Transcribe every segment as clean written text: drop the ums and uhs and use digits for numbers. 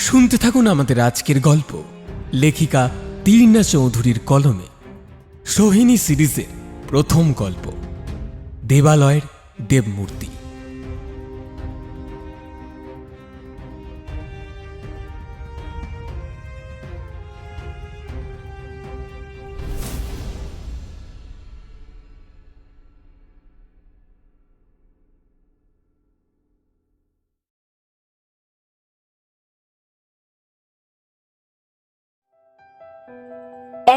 শুনতে থাকুন আমাদের আজকের গল্প, লেখিকা তীর্ণা চৌধুরীর কলমে। সোহিনী সিরিজের প্রথম গল্প, দেবালয়ের দেবমূর্তি।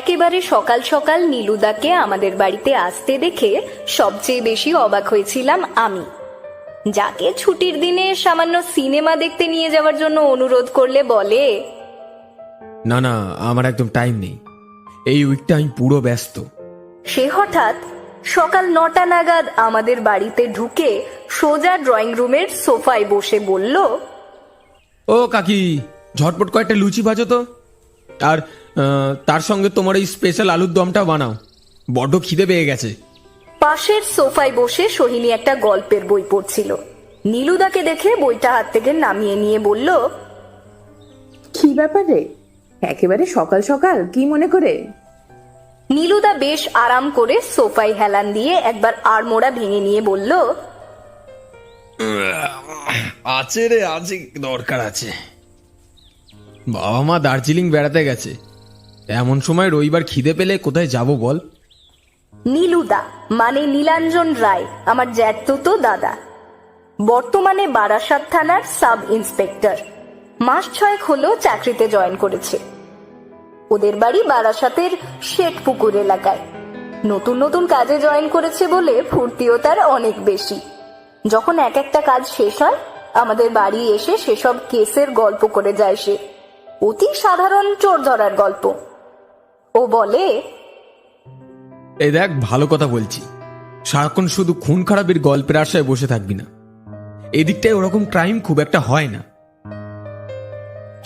একেবারে সকাল সকাল নীলুদাকে আমাদের বাড়িতে আসতে দেখে সবচেয়ে বেশি অবাক হয়েছিলাম আমি। যাকে ছুটির দিনে সামান্য সিনেমা দেখতে নিয়ে যাওয়ার জন্য অনুরোধ করলে বলে, না না, আমার একদম টাইম নেই, এই উইকটা আমি পুরো ব্যস্ত। সে হঠাৎ সকাল 9টা নাগাদ আমাদের বাড়িতে ঢুকে সোজা ড্রয়িং রুমের সোফায় বসে বলল, ও কাকি, ঝটপট কয়েকটা লুচি ভাজো তো, আর তার সঙ্গে তোমার এই স্পেশাল আলুর দমটা বানাও, বড্ড খিদে পেয়ে গেছে। পাশের সোফায় বসে সোহিনী একটা গল্পের বই পড়ছিল। নীলুদাকে দেখে বইটা হাত থেকে নামিয়ে নিয়ে বলল, কি ব্যাপার রে, একেবারে সকাল সকাল কি মনে করে? নীলুদা বেশ আরাম করে সোফায় হেলান দিয়ে একবার আড়মোড়া ভেঙে নিয়ে বলল, আছে রে, আছে, দরকার আছে। বাবা মা দার্জিলিং বেড়াতে গেছে, এমন সময় রবিবার খিদে পেলে কোথায় যাব বল? নীলুদা মানে নীলাঞ্জন রায় আমার জ্যাঠতুতো দাদা, বর্তমানে বারাসাত থানার সাব ইন্সপেক্টর। মাস 6 হলো চাকরিতে জয়েন করেছে। ওদের বাড়ি বারাসাতের শেঠপুকুর এলাকায়। নতুন নতুন কাজে জয়েন করেছে বলে ফুর্তিও তার অনেক বেশি। যখন এক একটা কাজ শেষ হয় আমাদের বাড়ি এসে সেসব কেসের গল্প করে যায় সে। অতি সাধারণ চোর ধরার গল্প। ও বলে, এই দেখ, ভালো কথা বলছি, সারাক্ষণ শুধু খুন খারাপের গল্পের আশায় বসে থাকবি না, এদিকটায় ওরকম ক্রাইম খুব একটা হয় না।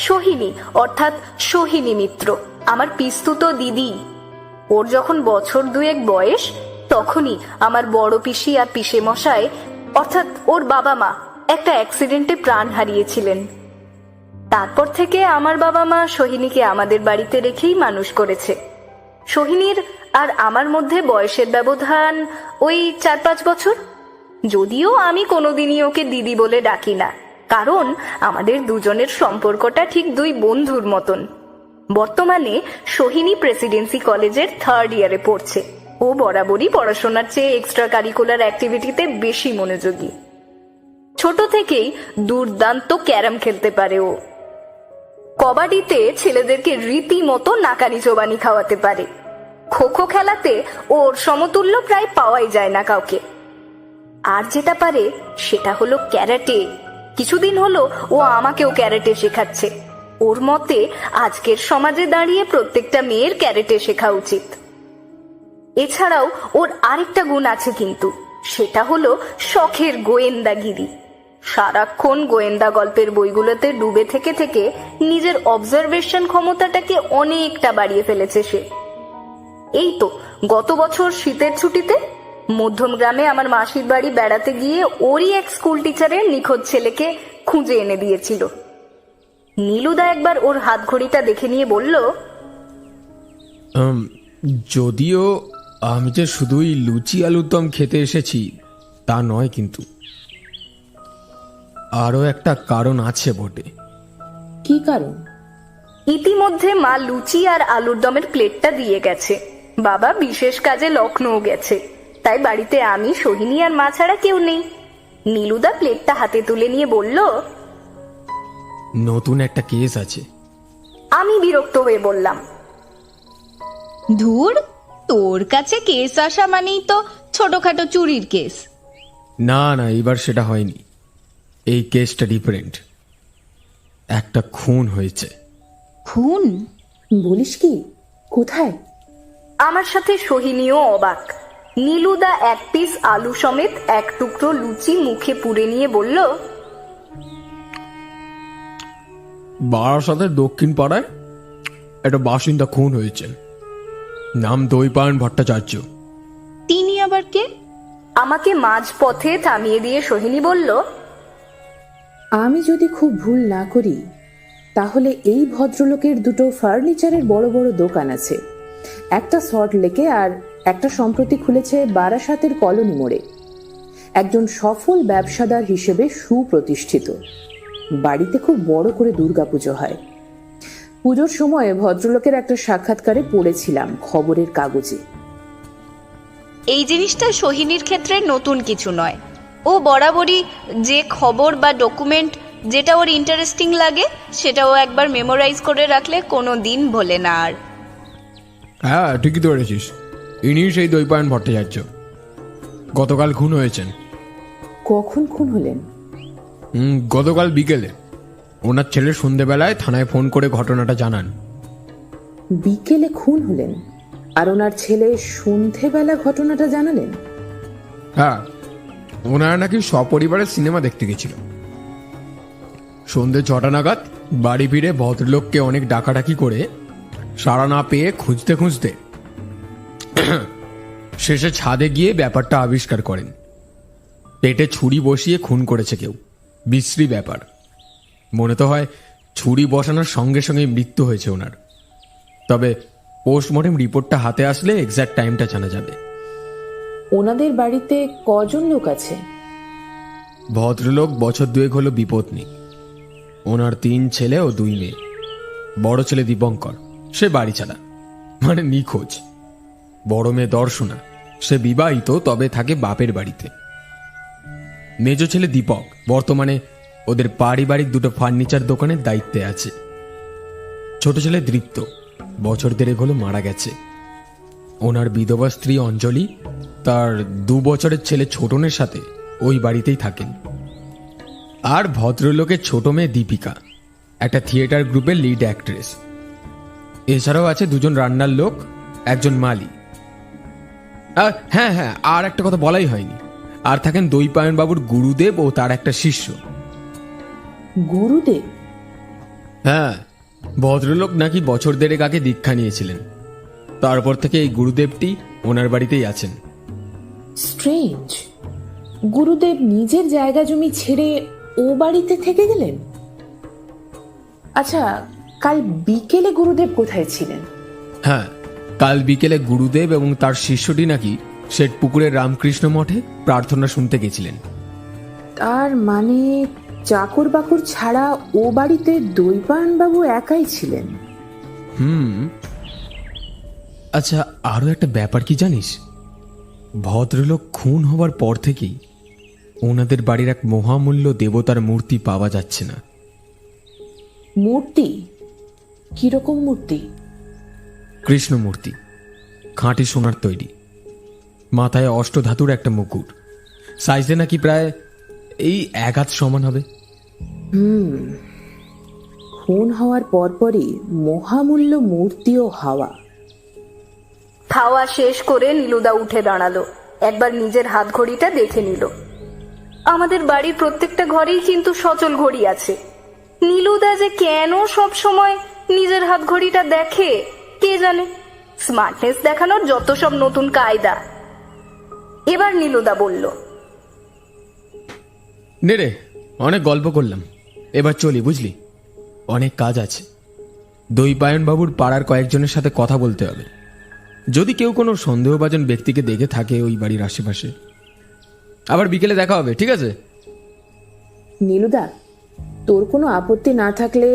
সোহিনী অর্থাৎ সোহিনী মিত্র আমার পিস্তুত দিদি। ওর যখন বছর 2 বয়স তখনই আমার বড় পিসি আর পিসে মশাই অর্থাৎ ওর বাবা মা একটা অ্যাক্সিডেন্টে প্রাণ হারিয়েছিলেন। তারপর থেকে আমার বাবা মা সোহিনীকে আমাদের বাড়িতে রেখেই মানুষ করেছে। সোহিনীর আর আমার মধ্যে বয়সের ব্যবধান ওই 4-5 বছর। যদিও আমি কোনোদিনই ওকে দিদি বলে ডাকি না, কারণ আমাদের দুজনের সম্পর্কটা ঠিক 2 বন্ধুর মতন। বর্তমানে সোহিনী প্রেসিডেন্সি কলেজের 3rd ইয়ারে পড়ছে। ও বরাবরই পড়াশোনার চেয়ে এক্সট্রা কারিকুলার অ্যাক্টিভিটিতে বেশি মনোযোগী। ছোট থেকেই দুর্দান্ত ক্যারাম খেলতে পারে ও। কবাডিতে ছেলেদেরকে রীতিমতো নাকানি চোবানি খাওয়াতে পারে। খো খেলাতে ওর সমতুল্য প্রায় পাওয়াই যায় না কাউকে। আর যেটা পারে সেটা হলো ক্যারাটে। কিছুদিন হলো ও আমাকেও ক্যারাটে শেখাচ্ছে। ওর মতে আজকের সমাজে দাঁড়িয়ে প্রত্যেকটা মেয়ের ক্যারাটে শেখা উচিত। এছাড়াও ওর আরেকটা গুণ আছে, কিন্তু সেটা হলো শখের গোয়েন্দাগিরি। সারাক্ষণ গোয়েন্দা গল্পের বইগুলোতে ডুবে থেকে থেকে নিজের অবজারভেশন ক্ষমতাটাকে অনেকটা বাড়িয়ে ফেলেছে সে। এই তো গত বছর শীতের ছুটিতে মধ্যমগ্রামে আমার মাসির বাড়ি বেড়াতে গিয়ে ওরই এক স্কুল টিচারের নিখোঁজ ছেলেকে খুঁজে এনে দিয়েছিল। নীলুদা একবার ওর হাত ঘড়িটা দেখে নিয়ে বলল, যদিও আমি যে শুধুই লুচি আলুর দম খেতে এসেছি তা নয়, কিন্তু আরো একটা কারণ আছে বটে। কি কারণ? ইতিমধ্যে মা লুচি আর আলুর দমের প্লেটটা দিয়ে গেছে। বাবা বিশেষ কাজে লখনৌ গেছে, তাই বাড়িতে আমি, সোহিনী আর মা ছাড়া কেউ নেই। নীলুদা প্লেটটা হাতে তুলে নিয়ে বলল, নতুন একটা কেস আছে। আমি বিরক্ত হয়ে বললাম, ধুর, তোর কাছে কেস আসা মানেই তো ছোটখাটো চুরির কেস। না না, এবার সেটা হয়নি, এই কেসটা ডিফারেন্ট। একটা খুন হয়েছে। খুন? বলিস কি? কোথায়? আমার সাথে সোহিনীও অবাক। নীলুদা 1 পিস আলু সমেত 1 টুকরো লুচি মুখে পুরে নিয়ে বলল, বারাসাতের দক্ষিণ পাড়ায় একটা বাসিন্দা খুন হয়েছে, নাম দৈপায়ন ভট্টাচার্য। তিনি আবার কে? আমাকে মাঝ পথে থামিয়ে দিয়ে সোহিনী বলল, আমি যদি খুব ভুল না করি তাহলে এই ভদ্রলোকের দুটো ফার্নিচারের বড় বড় দোকান আছে, একটা সল্ট লেকে আর একটা সম্প্রতি খুলেছে বারাসাতের কলোনি মোড়ে। একজন সফল ব্যবসাদার হিসেবে সুপ্রতিষ্ঠিত। বাড়িতে খুব বড় করে দুর্গাপুজো হয়। পুজোর সময় ভদ্রলোকের একটা সাক্ষাৎকারে পড়েছিলাম খবরের কাগজে। এই জিনিসটা সোহিনীর ক্ষেত্রে নতুন কিছু নয়। ও বরাবরই যে খবর বা ডকুমেন্ট যেটা ওর ইন্টারেস্টিং লাগে সেটা ও একবার মেমোরাইজ করে রাখলে কোনো দিন ভোলে না আর। হ্যাঁ, ঠিকই ধরেছিস। ইনি সেই দৈপায়ন ভট্টাচার্য। গতকাল খুন হয়েছেন। কখন খুন হলেন? গতকাল বিকেলে। ওনার ছেলে সন্ধেবেলায় থানায় ফোন করে ঘটনাটা জানান। বিকেলে খুন হলেন আর ওনার ছেলে সন্ধেবেলা ঘটনাটা জানালেন? হ্যাঁ, ওনারা নাকি সপরিবারে সিনেমা দেখতে গেছিল। সন্ধে 6টা নাগাদ বাড়ি ফিরে ভদ্রলোককে অনেক ডাকাডাকি করে সাড়া না পেয়ে খুঁজতে খুঁজতে শেষে ছাদে গিয়ে ব্যাপারটা আবিষ্কার করেন। পেটে ছুরি বসিয়ে খুন করেছে কেউ। বিশ্রী ব্যাপার। মনে তো হয় ছুরি বসানোর সঙ্গে সঙ্গে মৃত্যু হয়েছে ওনার। তবে পোস্টমর্টেম রিপোর্টটা হাতে আসলে এক্স্যাক্ট টাইমটা জানা যাবে। ওনাদের বাড়িতে কজন লোক আছে? ভদ্রলোক বছর 2 হলো বিপত্নী। ওনার 3 ছেলে ও 2 মেয়ে। বড় ছেলে দীপঙ্কর, সে বাড়ি ছাড়া, মানে নিখোঁজ। বড় মেয়ে দর্শনা, সে বিবাহিত, তবে থাকে বাপের বাড়িতে। মেজ ছেলে দীপক বর্তমানে ওদের পারিবারিক 2টো ফার্নিচার দোকানের দায়িত্বে আছে। ছোট ছেলে দৃপ্ত বছর 1.5 হলো মারা গেছে। ওনার বিধবা স্ত্রী অঞ্জলি তার 2 বছরের ছেলে ছোটনের সাথে ওই বাড়িতেই থাকেন। আর ভদ্রলোকের ছোট মেয়ে দীপিকা, একটা থিয়েটার গ্রুপের লিড অ্যাক্ট্রেস। এছাড়াও আছে 2জন রান্নার লোক, একজন মালি। হ্যাঁ, আর একটা কথা বলাই হয়নি। আর থাকেন দৈপায়ন বাবুর গুরুদেব ও তার একটা শিষ্য। গুরুদেব? হ্যাঁ, ভদ্রলোক নাকি বছর 1.5 আগে দীক্ষা নিয়েছিলেন। তারপর থেকে এই গুরুদেবটি ওনার বাড়িতেই আছেন। স্ট্রেঞ্জ। গুরুদেব নিজের জায়গা জমি ছেড়ে ও বাড়িতে থেকে গেলেন? আচ্ছা, কাল বিকেলে গুরুদেব কোথায় ছিলেন? হ্যাঁ, কাল বিকেলে গুরুদেব এবং তার শিষ্যটি নাকি শেঠপুকুরের রামকৃষ্ণ মঠে প্রার্থনা শুনতে গেছিলেন। তার মানে চাকর বাকর ছাড়া ও বাড়িতে দৈপায়ন বাবু একাই ছিলেন? আচ্ছা, আরো একটা ব্যাপার কি জানিস? ভদ্রলোক খুন হবার পর থেকেই ওনাদের বাড়ির এক মহামূল্য দেবতার মূর্তি পাওয়া যাচ্ছে না। মূর্তি? কিরকম মূর্তি? কৃষ্ণ মূর্তি, খাঁটি সোনার তৈরি, মাথায় অষ্টধাতুর একটা মুকুট, সাইজে নাকি প্রায় এই 1 হাত সমান হবে। খুন হওয়ার পরপরই মহামূল্য মূর্তিও হাওয়া। খাওয়া শেষ করে নীলুদা উঠে দাঁড়ালো। একবার নিজের হাত ঘড়িটা দেখে নিল। আমাদের বাড়ির প্রত্যেকটা ঘরেই কিন্তু সচল ঘড়ি আছে। নীলুদা যে কেন সব সময় নিজের হাত ঘড়িটা দেখে কে জানে। স্মার্টনেস দেখানোর যত সব নতুন কায়দা। এবার নীলুদা বলল, নে রে, অনেক গল্প করলাম, এবার চলি, বুঝলি? অনেক কাজ আছে। দৈপায়ন বাবুর পাড়ার কয়েকজনের সাথে কথা বলতে হবে। যদি কেউ কোনো সন্দেহভাজন ব্যক্তিকে দেখে থাকে ওই বাড়ির আশেপাশে। আবার বিকেলে দেখা হবে, ঠিক আছে? নীলুদা, তোর কোনো আপত্তি না থাকলে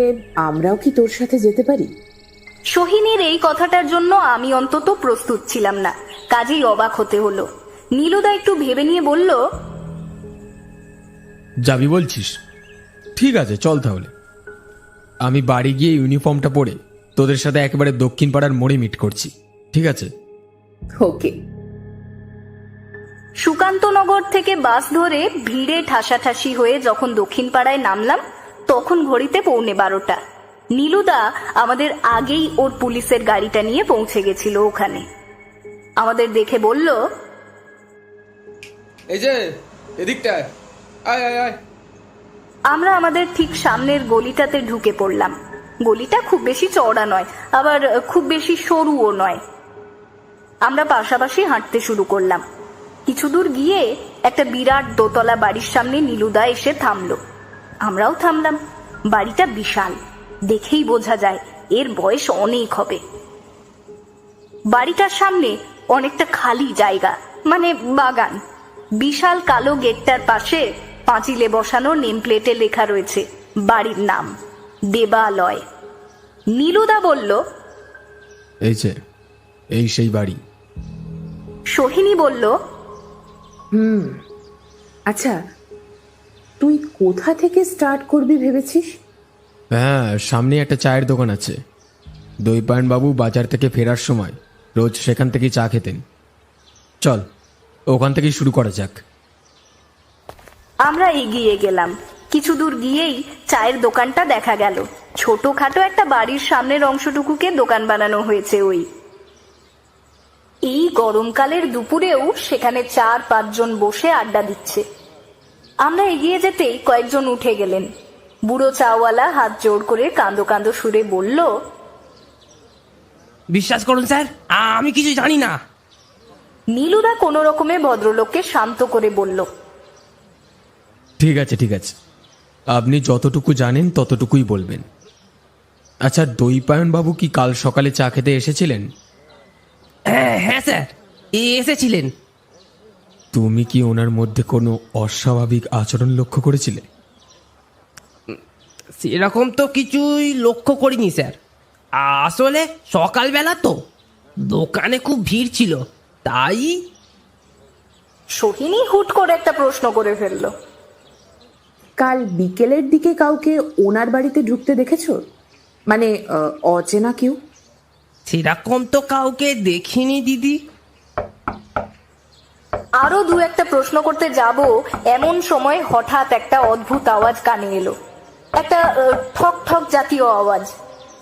আমরাও কি তোর সাথে যেতে পারি? সোহিনীর এই কথাটার জন্য আমি অন্তত প্রস্তুত ছিলাম না, কাজেই অবাক হতে হলো। নীলুদা একটু ভেবে নিয়ে বলল, যাবি বলছিস? ঠিক আছে, চল তাহলে। আমি বাড়ি গিয়ে ইউনিফর্মটা পরে তোদের সাথে একেবারে দক্ষিণ পাড়ার মোড়ে মিট করছি, ঠিক আছে? ওকে। সুকান্তনগর থেকে বাস ধরে ভিড়ে ঠাসাঠাসি হয়ে যখন দক্ষিণ পাড়ায় নামলাম তখন ঘড়িতে 11:15। নীলুদা আমাদের আগেই ওর পুলিশের গাড়িটা নিয়ে পৌঁছে গেছিল ওখানে। আমাদের দেখে বলল, এই যে এদিকটায় আয় আয় আয়। আমরা আমাদের ঠিক সামনের গলিটাতে ঢুকে পড়লাম। গলিটা খুব বেশি চওড়া নয়, আবার খুব বেশি সরুও নয়। আমরা পাশাপাশি হাঁটতে শুরু করলাম। কিছু দূর গিয়ে একটা বিরাট দোতলা বাড়ির সামনে নীলুদা এসে থামলো। আমরাও থামলাম। বাড়িটা বিশাল, দেখেই বোঝা যায় এর বয়স অনেক হবে। বাড়িটার সামনে অনেকটা খালি জায়গা, মানে বাগান। বিশাল কালো গেটটার পাশে পাঁচিলে বসানো নেম প্লেটে লেখা রয়েছে বাড়ির নাম দেবালয়। নীলুদা বলল, এই যে, এই সেই বাড়ি। সোহিনী বলল, আচ্ছা, তুই কোথা থেকে স্টার্ট করবি ভেবেছিস? হ্যাঁ, সামনে একটা চায়ের দোকান আছে। দইপায়ন বাবু বাজার থেকে ফেরার সময় রোজ সেখান থেকেই চা খেতেন। চল, ওখান থেকেই শুরু করা যাক। আমরা এগিয়ে গেলাম। কিছু দূর গিয়েই চায়ের দোকানটা দেখা গেল। ছোটখাটো একটা বাড়ির সামনের অংশটুকুকে দোকান বানানো হয়েছে। এই গরমকালের দুপুরেও সেখানে 4-5 জন বসে আড্ডা দিচ্ছে। আমরা এগিয়ে যেতেই কয়েকজন উঠে গেলেন। বুড়ো চাওয়ালা হাত জোড় করে কাঁদো কাঁদো সুরে বলল, বিশ্বাস করুন স্যার, আমি কিছু জানি না। নীলুদা কোনো রকমে ভদ্রলোককে শান্ত করে বলল, ঠিক আছে, ঠিক আছে, আপনি যতটুকু জানেন ততটুকুই বলবেন। আচ্ছা, দইপায়ন বাবু কি কাল সকালে চা খেতে এসেছিলেন? হ্যাঁ স্যার, এসেছিলেন। তুমি কি ওনার মধ্যে কোনো অস্বাভাবিক আচরণ লক্ষ্য করেছিলে? সেরকম তো কিছুই লক্ষ্য করিনি স্যার। আসলে সকালবেলা তো দোকানে খুব ভিড় ছিল, তাই। সোহিনী হুট করে একটা প্রশ্ন করে ফেলল, কাল বিকেলের দিকে কাউকে ওনার বাড়িতে ঢুকতে দেখেছো? মানে অচেনা কেউ? সেরকম তো কাউকে দেখিনি দিদি। আরো 2-একটা প্রশ্ন করতে যাব এমন সময় হঠাৎ একটা অদ্ভুত আওয়াজ কানে এলো। একটা ঠক ঠক জাতীয় আওয়াজ,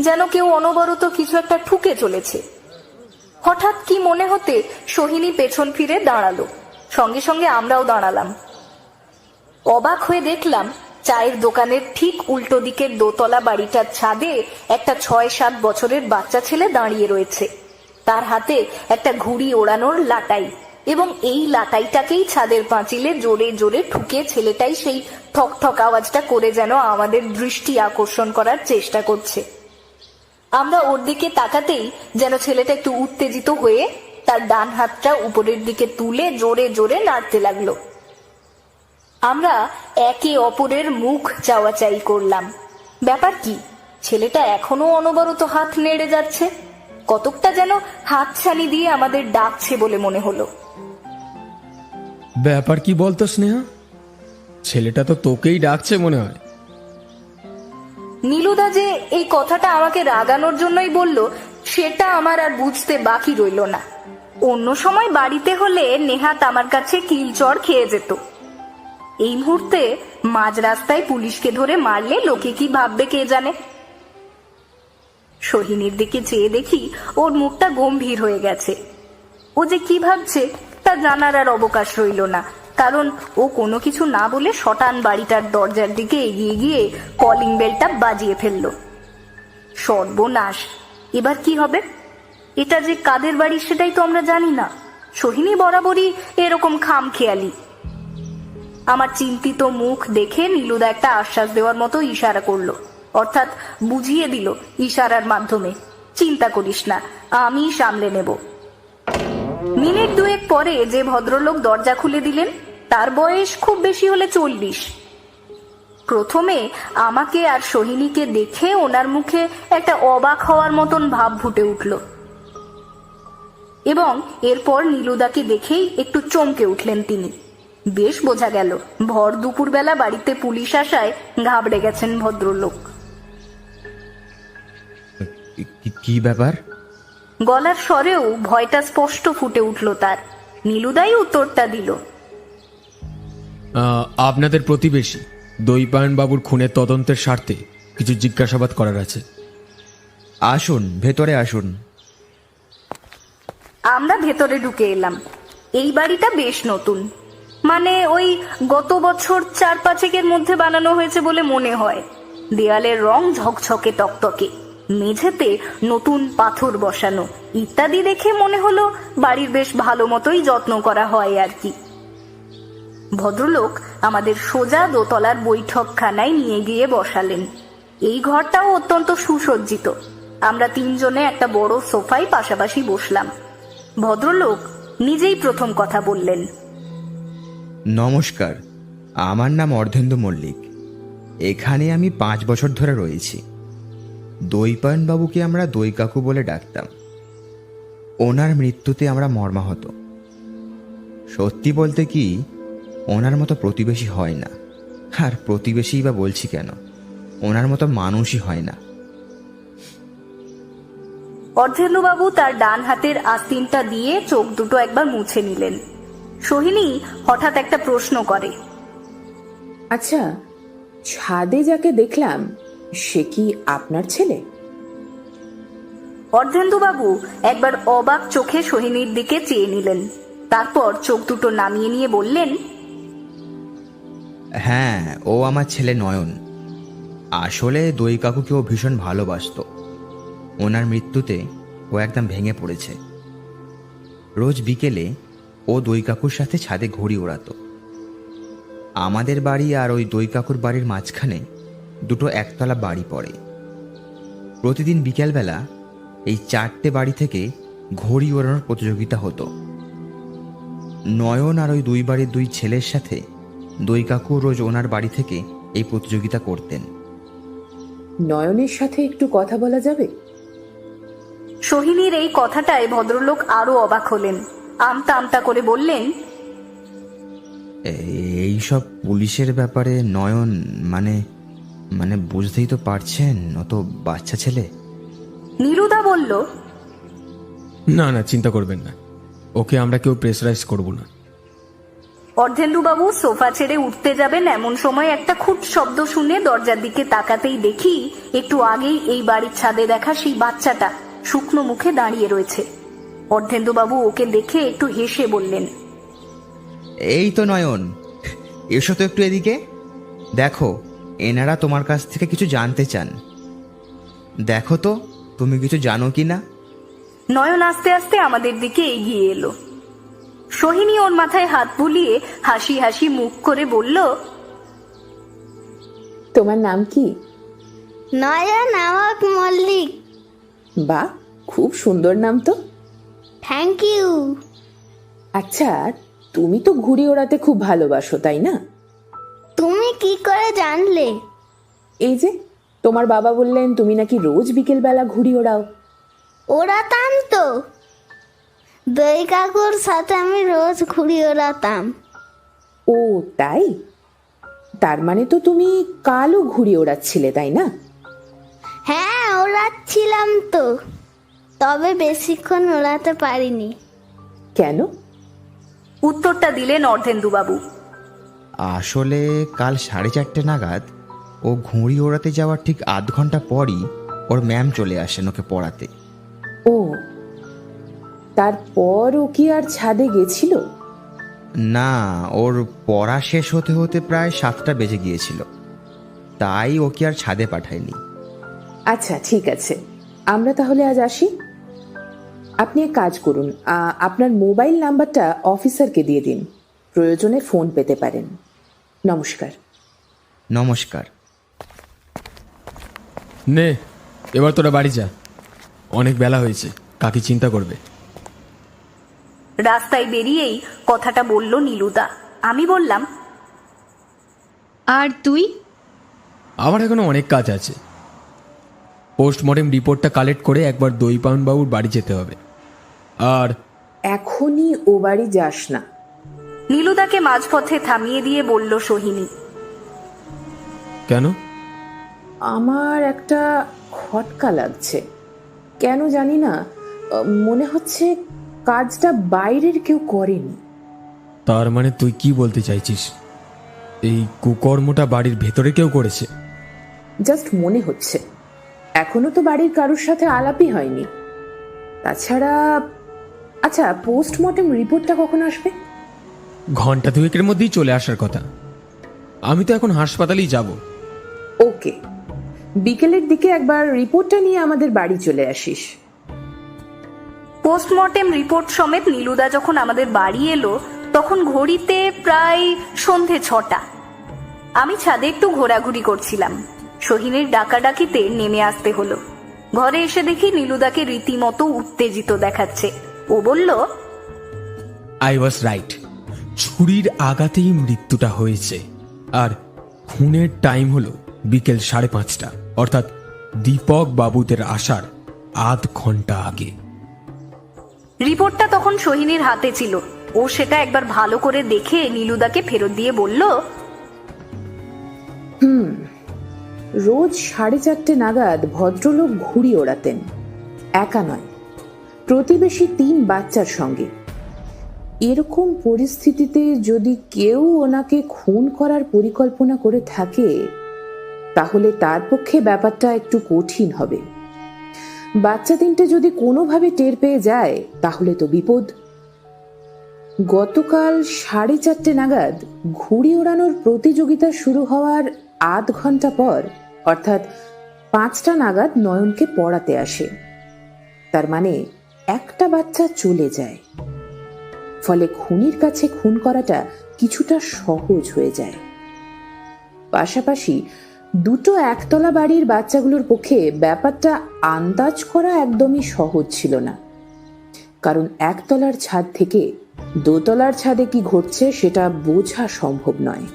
যেন কেউ অনবরত কিছু একটা ঠুকে চলেছে। হঠাৎ কি মনে হতে সোহিনী পেছন ফিরে দাঁড়ালো। সঙ্গে সঙ্গে আমরাও দাঁড়ালাম। অবাক হয়ে দেখলাম চায়ের দোকানের ঠিক উল্টো দিকের দোতলা বাড়িটার ছাদে একটা 6-7 বছরের বাচ্চা ছেলে দাঁড়িয়ে রয়েছে। তার হাতে একটা ঘুড়ি ওড়ানোর লাটাই, এবং এই লাটাইটাকেই ছাদের পাঁচিলে জোরে জোরে ঠুকে ছেলেটাই সেই ঠক ঠক আওয়াজটা করে যেন আমাদের দৃষ্টি আকর্ষণ করার চেষ্টা করছে। আমরা ওর দিকে তাকাতেই যেন ছেলেটা একটু উত্তেজিত হয়ে তার ডান হাতটা উপরের দিকে তুলে জোরে জোরে নাড়তে লাগলো। আমরা একে অপরের মুখ চাওয়াচাই করলাম। ব্যাপার কি, ছেলেটা এখনো অনবরত হাত নেড়ে যাচ্ছে। কতকটা যেন হাতছানি দিয়ে আমাদের ডাকছে বলে মনে হলো। ব্যাপার কি বলতো স্নেহা? ছেলেটা তো তোকেই ডাকছে মনে হয়। নীলুদা যে এই কথাটা আমাকে রাগানোর জন্যই বলল, সেটা আমার আর বুঝতে বাকি রইল না। অন্য সময় বাড়িতে হলে নেহাত আমার কাছে কিলচড় খেয়ে যেত। এই মুহূর্তে মাঝ রাস্তায় পুলিশকে ধরে মারলে লোকে কি ভাববে কে জানে। সোহিনীর দিকে চেয়ে দেখি ওর মুখটা গম্ভীর হয়ে গেছে। ও যে কি ভাবছে তা জানার আর অবকাশ রইল না, কারণ ও কোনো কিছু না বলে শটান বাড়িটার দরজার দিকে এগিয়ে গিয়ে কলিং বেলটা বাজিয়ে ফেলল। সর্বনাশ, এবার কি হবে? এটা যে কাদের বাড়ি সেটাই তো আমরা জানি না। সোহিনী বরাবরই এরকম খামখেয়ালি। আমার চিন্তিত মুখ দেখে নীলুদা একটা আশ্বাস দেওয়ার মতো ইশারা করলো, অর্থাৎ বুঝিয়ে দিল ইশারার মাধ্যমে, চিন্তা করিস না, আমি সামলে নেব। মিনিট 2 পরে যে ভদ্রলোক দরজা খুলে দিলেন তার বয়স খুব বেশি হলে 40। প্রথমে আমাকে আর সোহিনীকে দেখে ওনার মুখে একটা অবাক হওয়ার মতন ভাব ফুটে উঠল, এবং এরপর নীলুদাকে দেখেই একটু চমকে উঠলেন তিনি। বেশ বোঝা গেল ভর দুপুরবেলা বাড়িতে পুলিশ আসায় ঘাবড়ে গেছেন ভদ্রলোক। কি ব্যাপার? গলার স্বরেও ভয়টা স্পষ্ট ফুটে উঠল তার। নীলুদাই উত্তরটা দিল, আপনাদের প্রতিবেশী দইপায়ন বাবুর খুনের তদন্তের স্বার্থে কিছু জিজ্ঞাসাবাদ করার আছে। আসুন, ভেতরে আসুন। আমরা ভেতরে ঢুকে এলাম। এই বাড়িটা বেশ নতুন, মানে ওই গত বছর 4-5 মধ্যে বানানো হয়েছে বলে মনে হয়। দেয়ালের রং ঝকঝকে তকতকে, মেঝেতে নতুন পাথর বসানো ইত্যাদি দেখে মনে হলো বাড়ির বেশ ভালো মতোই যত্ন করা হয় আর কি। ভদ্রলোক আমাদের সোজা দোতলার বৈঠকখানায় নিয়ে গিয়ে বসালেন। এই ঘরটাও অত্যন্ত সুসজ্জিত। আমরা তিনজনে একটা বড় সোফায় পাশাপাশি বসলাম। ভদ্রলোক নিজেই প্রথম কথা বললেন। নমস্কার, আমার নাম অর্ধেন্দু মল্লিক। এখানে আমি 5 বছর ধরে রয়েছি। দৈপায়ন বাবুকে আমরা দই কাকু বলে ডাকতাম। ওনার মৃত্যুতে আমরা মর্মাহত। সত্যি বলতে কি, ওনার মতো প্রতিবেশী হয় না। আর প্রতিবেশী বা বলছি কেন, ওনার মতো মানুষই হয় না। অর্ধেন্দুবাবু তার ডান হাতের আস্তিনটা দিয়ে চোখ দুটো একবার মুছে নিলেন। সোহিনী হঠাৎ একটা প্রশ্ন করে। আচ্ছা, ছাদে যাকে দেখলাম সে কি আপনার ছেলে? অর্ধেন্দুবাবু একবার অবাক চোখে সোহিনীর দিকে চেয়ে নিলেন, তারপর চোখ দুটো নামিয়ে নিয়ে বললেন, হ্যাঁ, ও আমার ছেলে নয়ন। আসলে দই কাকুকে ও ভীষণ ভালোবাসতো। ওনার মৃত্যুতে ও একদম ভেঙে পড়েছে। রোজ বিকেলে ও দই কাকুর সাথে ছাদে ঘুড়ি ওড়াতো। আমাদের বাড়ি আর ওই দই কাকুর বাড়ির মাঝখানে দুটো একতলা বাড়ি পড়ে। প্রতিদিন বিকেলবেলা এই 4টে বাড়ি থেকে ঘড়ি ওড়ানোর প্রতিযোগিতা হতো। নয়ন আর ওই 2 বাড়ির 2 ছেলের সাথে দই কাকু রোজ ওনার বাড়ি থেকে এই প্রতিযোগিতা করতেন। নয়নের সাথে একটু কথা বলা যাবে? সোহিনীর এই কথাটায় ভদ্রলোক আরো অবাক হলেন। আমতা আমতা করে বললেন, এই সব পুলিশের ব্যাপারে নয়ন মানে মানে বুঝতেই তো পারছেন, ও তো বাচ্চা ছেলে। নীলুদা বলল, না না, চিন্তা করবেন না, ওকে আমরা কেউ প্রেসারাইজ করব না। অর্ধেন্দুবাবু সোফা ছেড়ে উঠতে যাবেন এমন সময় একটা খুট শব্দ শুনে দরজার দিকে তাকাতেই দেখি একটু আগেই এই বাড়ির ছাদে দেখা সেই বাচ্চাটা শুকনো মুখে দাঁড়িয়ে রয়েছে। অর্ধেন্দুবাবু ওকে দেখে একটু হেসে বললেন, এই তো নয়ন, এসো তো একটু এদিকে। দেখো, এনারা তোমার কাছ থেকে কিছু জানতে চান। দেখো তো তুমি কিছু জানো কি না। নয়ন আস্তে আস্তে আমাদের দিকে এগিয়ে এলো। সোহিনী ওর মাথায় হাত বুলিয়ে হাসি হাসি মুখ করে বলল, তোমার নাম কি? নয়ন নামক মল্লিক। বাহ, খুব সুন্দর নাম তো। Thank you. আচ্ছা, তুমি তো ঘুড়ি ওড়াতে খুব ভালোবাসো, তাই না? তুমি কি করে জানলে? এই যে তোমার বাবা বললেন তুমি নাকি রোজ বিকেলবেলা ঘুড়ি ওড়াও। ওড়াতাম তো, দই কাকুর সাথে আমি রোজ ঘুড়ি ওড়াতাম। ও তাই? তার মানে তো তুমি কালও ঘুড়ি ওড়াচ্ছিলে, তাই না? হ্যাঁ, ওড়াচ্ছিলাম তো, তবে বেশিক্ষণ ওড়াতে পারিনি। কেন? উত্তরটা দিলেন অর্ধেন্দুবাবু। আসলে কাল 4:30 নাগাদ ও ঘুড়ি ওড়াতে যাওয়ার ঠিক আধ ঘন্টা পরই ওর ম্যাম চলে আসেন ওকে পড়াতে। ও, তারপর ও কি আর ছাদে গেছিল? না, ওর পড়া শেষ হতে হতে প্রায় 7টা বেজে গিয়েছিল, তাই ওকে আর ছাদে পাঠায়নি। আচ্ছা, ঠিক আছে, আমরা তাহলে আজ আসি। আপনি এক কাজ করুন, আপনার মোবাইল নাম্বারটা অফিসারকে দিয়ে দিন, প্রয়োজনে ফোন পেতে পারেন। নমস্কার। নমস্কার। নে, এবার তোরা বাড়ি যা, অনেক বেলা হয়েছে, কাকি চিন্তা করবে। রাস্তায় বেরিয়েই কথাটা বলল নীলুদা। আমি বললাম, আর তুই? আমার এখনো অনেক কাজ আছে। পোস্টমর্টেম রিপোর্টটা কালেক্ট করে একবার দইপায়ন বাবুর বাড়ি যেতে হবে। আর এখনই ও বাড়ি যাস না। নীলুদাকে মাঝপথে থামিয়ে দিয়ে বলল সোহিনী। কেন? আমার একটা খটকা লাগছে, কেন জানি না। মনে হচ্ছে কাজটা বাইরের কেউ করেনি। তার মানে তুই কি বলতে চাইছিস? এই কুকর্মটা বাড়ির ভেতরে কেউ করেছে? জাস্ট মনে হচ্ছে, এখনো তো বাড়ির কারোর সাথে আলাপই হয়নি। তাছাড়া আচ্ছা, পোস্টমর্টেম রিপোর্টটা কখন আসবে? ঘন্টা দুয়েকের মধ্যেই চলে আসার কথা। আমি তো এখন হাসপাতালেই যাব। ওকে, বিকেলের দিকে একবার রিপোর্টটা নিয়ে আমাদের বাড়ি চলে আসিস। পোস্টমর্টেম রিপোর্ট সমেত নীলুদা যখন আমাদের বাড়ি এলো তখন ঘড়িতে প্রায় সন্ধে 6টা। আমি ছাদে একটু ঘোরাঘুরি করছিলাম। সোহিনীর ডাকাডাকিতে নেমে আসতে হলো। ঘরে এসে দেখি নীলুদাকে রীতিমতো উত্তেজিত দেখাচ্ছে। ও বলল, আই ওয়াজ রাইট, ছুরির আঘাতেই মৃত্যুটা হয়েছে। আর খুনের টাইম হলো বিকেল 5:30, অর্থাৎ দীপক বাবুদের আসার আধ ঘন্টা আগে। রিপোর্টটা তখন সোহিনীর হাতে ছিল। ও সেটা একবার ভালো করে দেখে নীলুদাকে ফেরত দিয়ে বলল, রোজ 4:30 নাগাদ ভদ্রলোক ঘুড়ি ওড়াতেন, একা নয়, প্রতিবেশী 3 বাচ্চার সঙ্গে। এরকম পরিস্থিতিতে যদি কেউ ওনাকে খুন করার পরিকল্পনা করে থাকে, তাহলে তার পক্ষে ব্যাপারটা একটু কঠিন হবে। বাচ্চা 3টে যদি কোনোভাবে টের পেয়ে যায়, তাহলে তো বিপদ। গতকাল 4:30 নাগাদ ঘুড়ি ওড়ানোর প্রতিযোগিতা শুরু হওয়ার আধ ঘন্টা পর, অর্থাৎ 5টা নাগাদ নয়নকে পড়াতে আসে। তার মানে একটা বাচ্চা চলে যায়। ফলে খুনির কাছে খুন করাটা কিছুটা সহজ হয়ে যায়। পাশাপাশি দুটো একতলা বাড়ির বাচ্চাগুলোর পক্ষে ব্যাপারটা আন্দাজ করা একদমই সহজ ছিল না, কারণ একতলার ছাদ থেকে দোতলার ছাদে কি ঘটছে সেটা বোঝা সম্ভব নয়।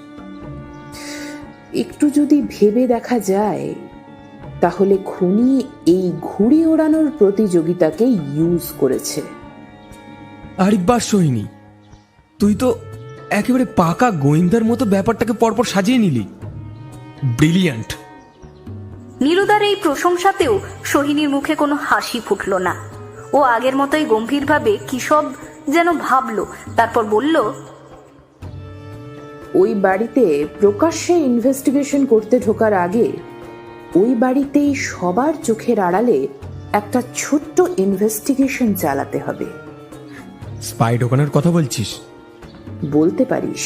একটু যদি ভেবে দেখা যায়, তাহলে খুনি এই ঘুড়ি ওড়ানোর প্রতিযোগিতাকে ইউজ করেছে। আরিব্বার সোহিনী, তুই তো একেবারে পাকা গোয়েন্দার মতো ব্যাপারটাকে পরপর সাজিয়ে নিলি। ব্রিলিয়ান্ট। নীলুদার এই প্রশংসাতেও সোহিনীর মুখে কোনো হাসি ফুটল না। ও আগের মতোই গম্ভীরভাবে কি সব যেন ভাবলো, তারপর বলল, ওই বাড়িতে প্রকাশ্যে ইনভেস্টিগেশন করতে ঢোকার আগে ওই বাড়িতেই সবার চোখের আড়ালে একটা ছোট্ট ইনভেস্টিগেশন চালাতে হবে। স্পাই ঢোকানোর কথা বলছিস? বলতে পারিস।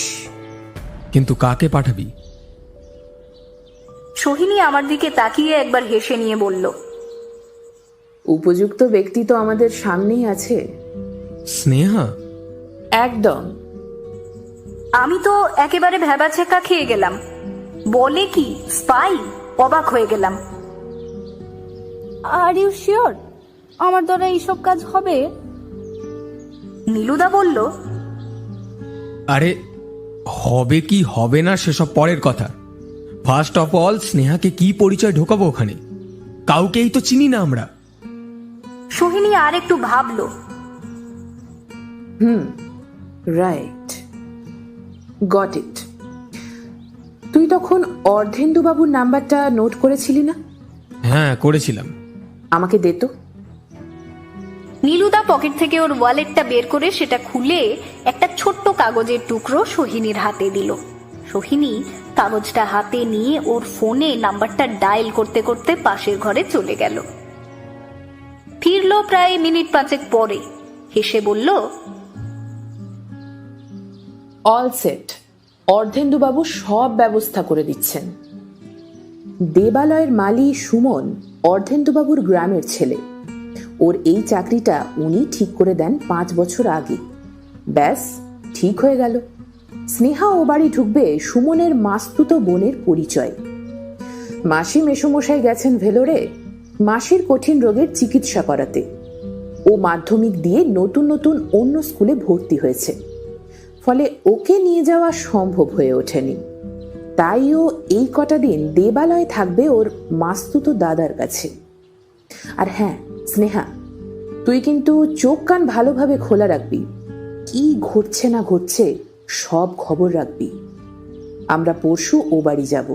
কিন্তু কাকে পাঠাবি? সোহিনী আমার দিকে তাকিয়ে একবার হেসে নিয়ে বলল, উপযুক্ত ব্যক্তি তো আমাদের সামনেই আছে। স্নেহা? একদম। আমি তো একেবারে ভ্যাবাচেকা খেয়ে গেলাম। বলে কি স্পাই? অবাক হয়ে গেলাম। আর ইউ শিওর আমার দ্বারা এইসব কাজ হবে? নীলুদা বলল, আরে হবে কি হবে না সেসব পরের কথা। ফার্স্ট অফ অল, স্নেহাকে কি পরিচয় ঢোকাবো ওখানে? কাউকেই তো চিনি না আমরা। সোহিনী আর একটু ভাবলো। Right, got it. তুই তখন অর্ধেন্দু বাবুর নাম্বারটা নোট করেছিলি না? হ্যাঁ, করেছিলাম। আমাকে দে তো। নীলুদা পকেট থেকে ওর ওয়ালেটটা বের করে সেটা খুলে একটা ছোট্ট কাগজের টুকরো সোহিনীর হাতে দিল। সোহিনী কাগজটা হাতে নিয়ে ওর ফোনে নাম্বারটা ডায়াল করতে করতে পাশের ঘরে চলে গেল। ফিরলো প্রায় মিনিট 5 পরে। হেসে বলল, অল সেট। অর্ধেন্দু বাবু সব ব্যবস্থা করে দিচ্ছেন। দেবালয়ের মালি সুমন অর্ধেন্দু বাবুর গ্রামের ছেলে। ওর এই চাকরিটা উনি ঠিক করে দেন 5 বছর আগে। ব্যাস, ঠিক হয়ে গেল। স্নেহা ও বাড়ি ঢুকবে সুমনের মাস্তুতো বোনের পরিচয়। মাসি মেসোমশাই গেছেন ভেলোরে মাসির কঠিন রোগের চিকিৎসা করাতে। ও মাধ্যমিক দিয়ে নতুন নতুন অন্য স্কুলে ভর্তি হয়েছে, ফলে ওকে নিয়ে যাওয়া সম্ভব হয়ে ওঠেনি। তাই ও এই কটা দিন দেবালয়ে থাকবে ওর মাস্তুতো দাদার কাছে। আর হ্যাঁ স্নেহা, তুই কিন্তু চোখ কান ভালোভাবে খোলা রাখবি। কি ঘটছে না ঘটছে সব খবর রাখবি। আমরা পরশু ও বাড়ি যাব।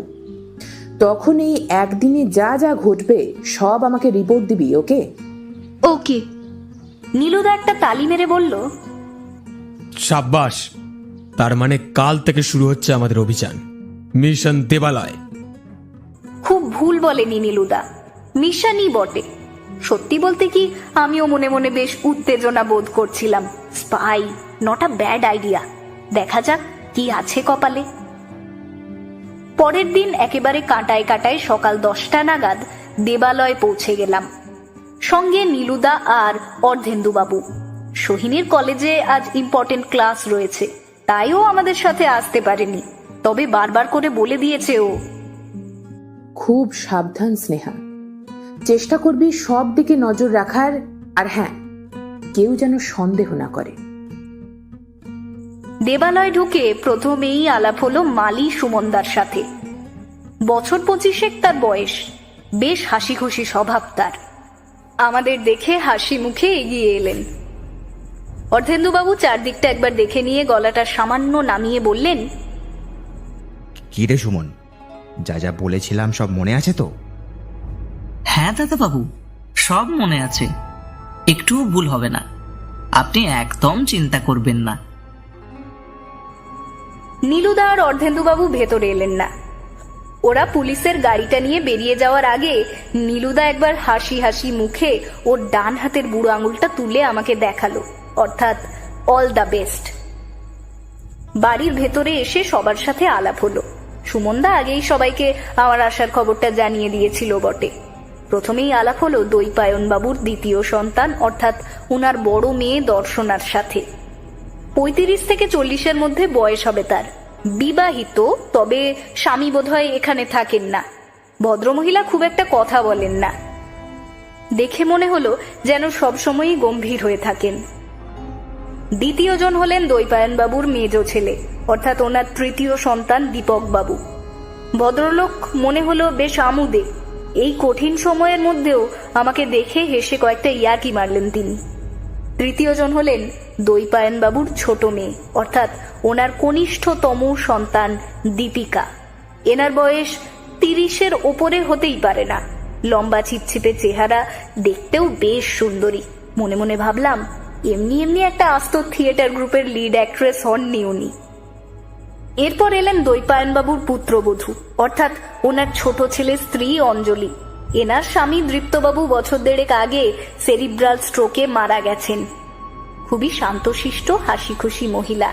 তখন এই একদিনে যা যা ঘটবে সব আমাকে রিপোর্ট দিবি, ওকে? ওকে। নীলুদা একটা তালি মেরে বলল, সাব্বাস। তার মানে কাল থেকে শুরু হচ্ছে আমাদের অভিযান, মিশন দেবালয়। খুব ভুল বলেনি নীলুদা, মিশনই বটে। সত্যি বলতে কি, আমিও মনে মনে বেশ উত্তেজনা বোধ করছিলাম। Spy, not a bad idea. দেখা যাক কি আছে কপালে। পরের দিন একেবারে কাঁটায় কাঁটায় সকাল 10টা নাগাদ দেবালয় পৌঁছে গেলাম। সঙ্গে নীলুদা আর অর্ধেন্দু বাবু। সোহিনীর কলেজে আজ ইম্পর্টেন্ট ক্লাস রয়েছে, তাইও আমাদের সাথে আসতে পারেনি। তবে বারবার করে বলে দিয়েছে ও। খুব সাবধান স্নেহা, চেষ্টা করবি সব দিকে নজর রাখার, আর হ্যাঁ, কেউ যেন সন্দেহ না করে। দেবালয় ঢুকে প্রথমেই আলাপ হলো মালি সুমনদার সাথে। বছর 25 তার বয়স, বেশ হাসি খুশি স্বভাব তার। আমাদের দেখে হাসি মুখে এগিয়ে এলেন। অর্ধেন্দুবাবু চারদিকটা একবার দেখে নিয়ে গলাটা সামান্য নামিয়ে বললেন, কি রে সুমন, যা যা বলেছিলাম সব মনে আছে তো? হ্যাঁ দাদাবাবু, সব মনে আছে, একটুও ভুল হবে না, আপনি একদম চিন্তা করবেন না। নীলুদা আর অর্ধেন্দুবাবু ভেতরে এলেন না। ওরা পুলিশের গাড়িটা নিয়ে বেরিয়ে যাওয়ার আগে নীলুদা একবার হাসি হাসি মুখে ওর ডান হাতের বুড়ো আঙুলটা তুলে আমাকে দেখালো, অর্থাৎ অল দ্য বেস্ট। বাড়ির ভেতরে এসে সবার সাথে আলাপ হলো। সুমনদা আগেই সবাইকে আমার আসার খবরটা জানিয়ে দিয়েছিল বটে। প্রথমেই আলাপ হলো দৈপায়ন বাবুর দ্বিতীয় সন্তান, অর্থাৎ ওনার বড় মেয়ে দর্শনার সাথে। 35 থেকে 40-এর মধ্যে বয়স হবে তার, বিবাহিত, তবে স্বামী বোধহয় এখানে থাকেন না। ভদ্রমহিলা খুব একটা কথা বলেন না, দেখে মনে হলো যেন সবসময়ই গম্ভীর হয়ে থাকেন। দ্বিতীয় জন হলেন দৈপায়ন বাবুর মেজ ছেলে, অর্থাৎ ওনার তৃতীয় সন্তান দীপক বাবু। ভদ্রলোক মনে হলো বেশ আমুদে। এই কঠিন সময়ের মধ্যেও আমাকে দেখে হেসে কয়েকটা ইয়ার্কি মারলেন তিনি। তৃতীয় জন হলেন দৈপায়ন বাবুর ছোট মেয়ে, অর্থাৎ ওনার কনিষ্ঠতম সন্তান দীপিকা। এনার বয়স 30-এর ওপরে হতেই পারে না, লম্বা ছিপছিপে চেহারা, দেখতেও বেশ সুন্দরী। মনে মনে ভাবলাম, এমনি এমনি একটা আস্ত থিয়েটার গ্রুপের লিড অ্যাক্ট্রেস হননি উনি। এরপর এলেন দৈপায়ন বাবুর পুত্রবধূ, অর্থাৎ ওনার ছোট ছেলে স্ত্রী অঞ্জলি। এনার স্বামী দৃপ্তবাবু বছর 1.5 আগে সেরিব্রাল স্ট্রোকে মারা গেছেন। খুবই শান্তশিষ্ট হাসি খুশি মহিলা।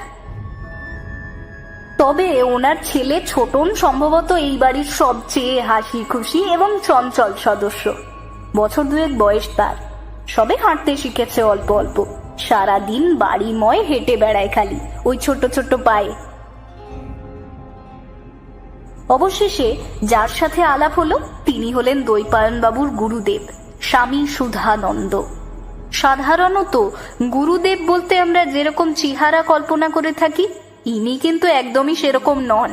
তবে ওনার ছেলে ছোটন সম্ভবত এই বাড়ির সবচেয়ে হাসি খুশি এবং চঞ্চল সদস্য। বছর 2 বয়স তার, সবে হাঁটতে শিখেছে অল্প অল্প। সারাদিন বাড়িময় হেঁটে বেড়ায় খালি ওই ছোট ছোট পায়ে। অবশেষে যার সাথে আলাপ হলো তিনি হলেন দৈপায়ন বাবুর গুরুদেব, স্বামী সুধানন্দ। সাধারণত গুরুদেব বলতে আমরা যেরকম চেহারা কল্পনা করে থাকি, ইনি কিন্তু একদমই সেরকম নন।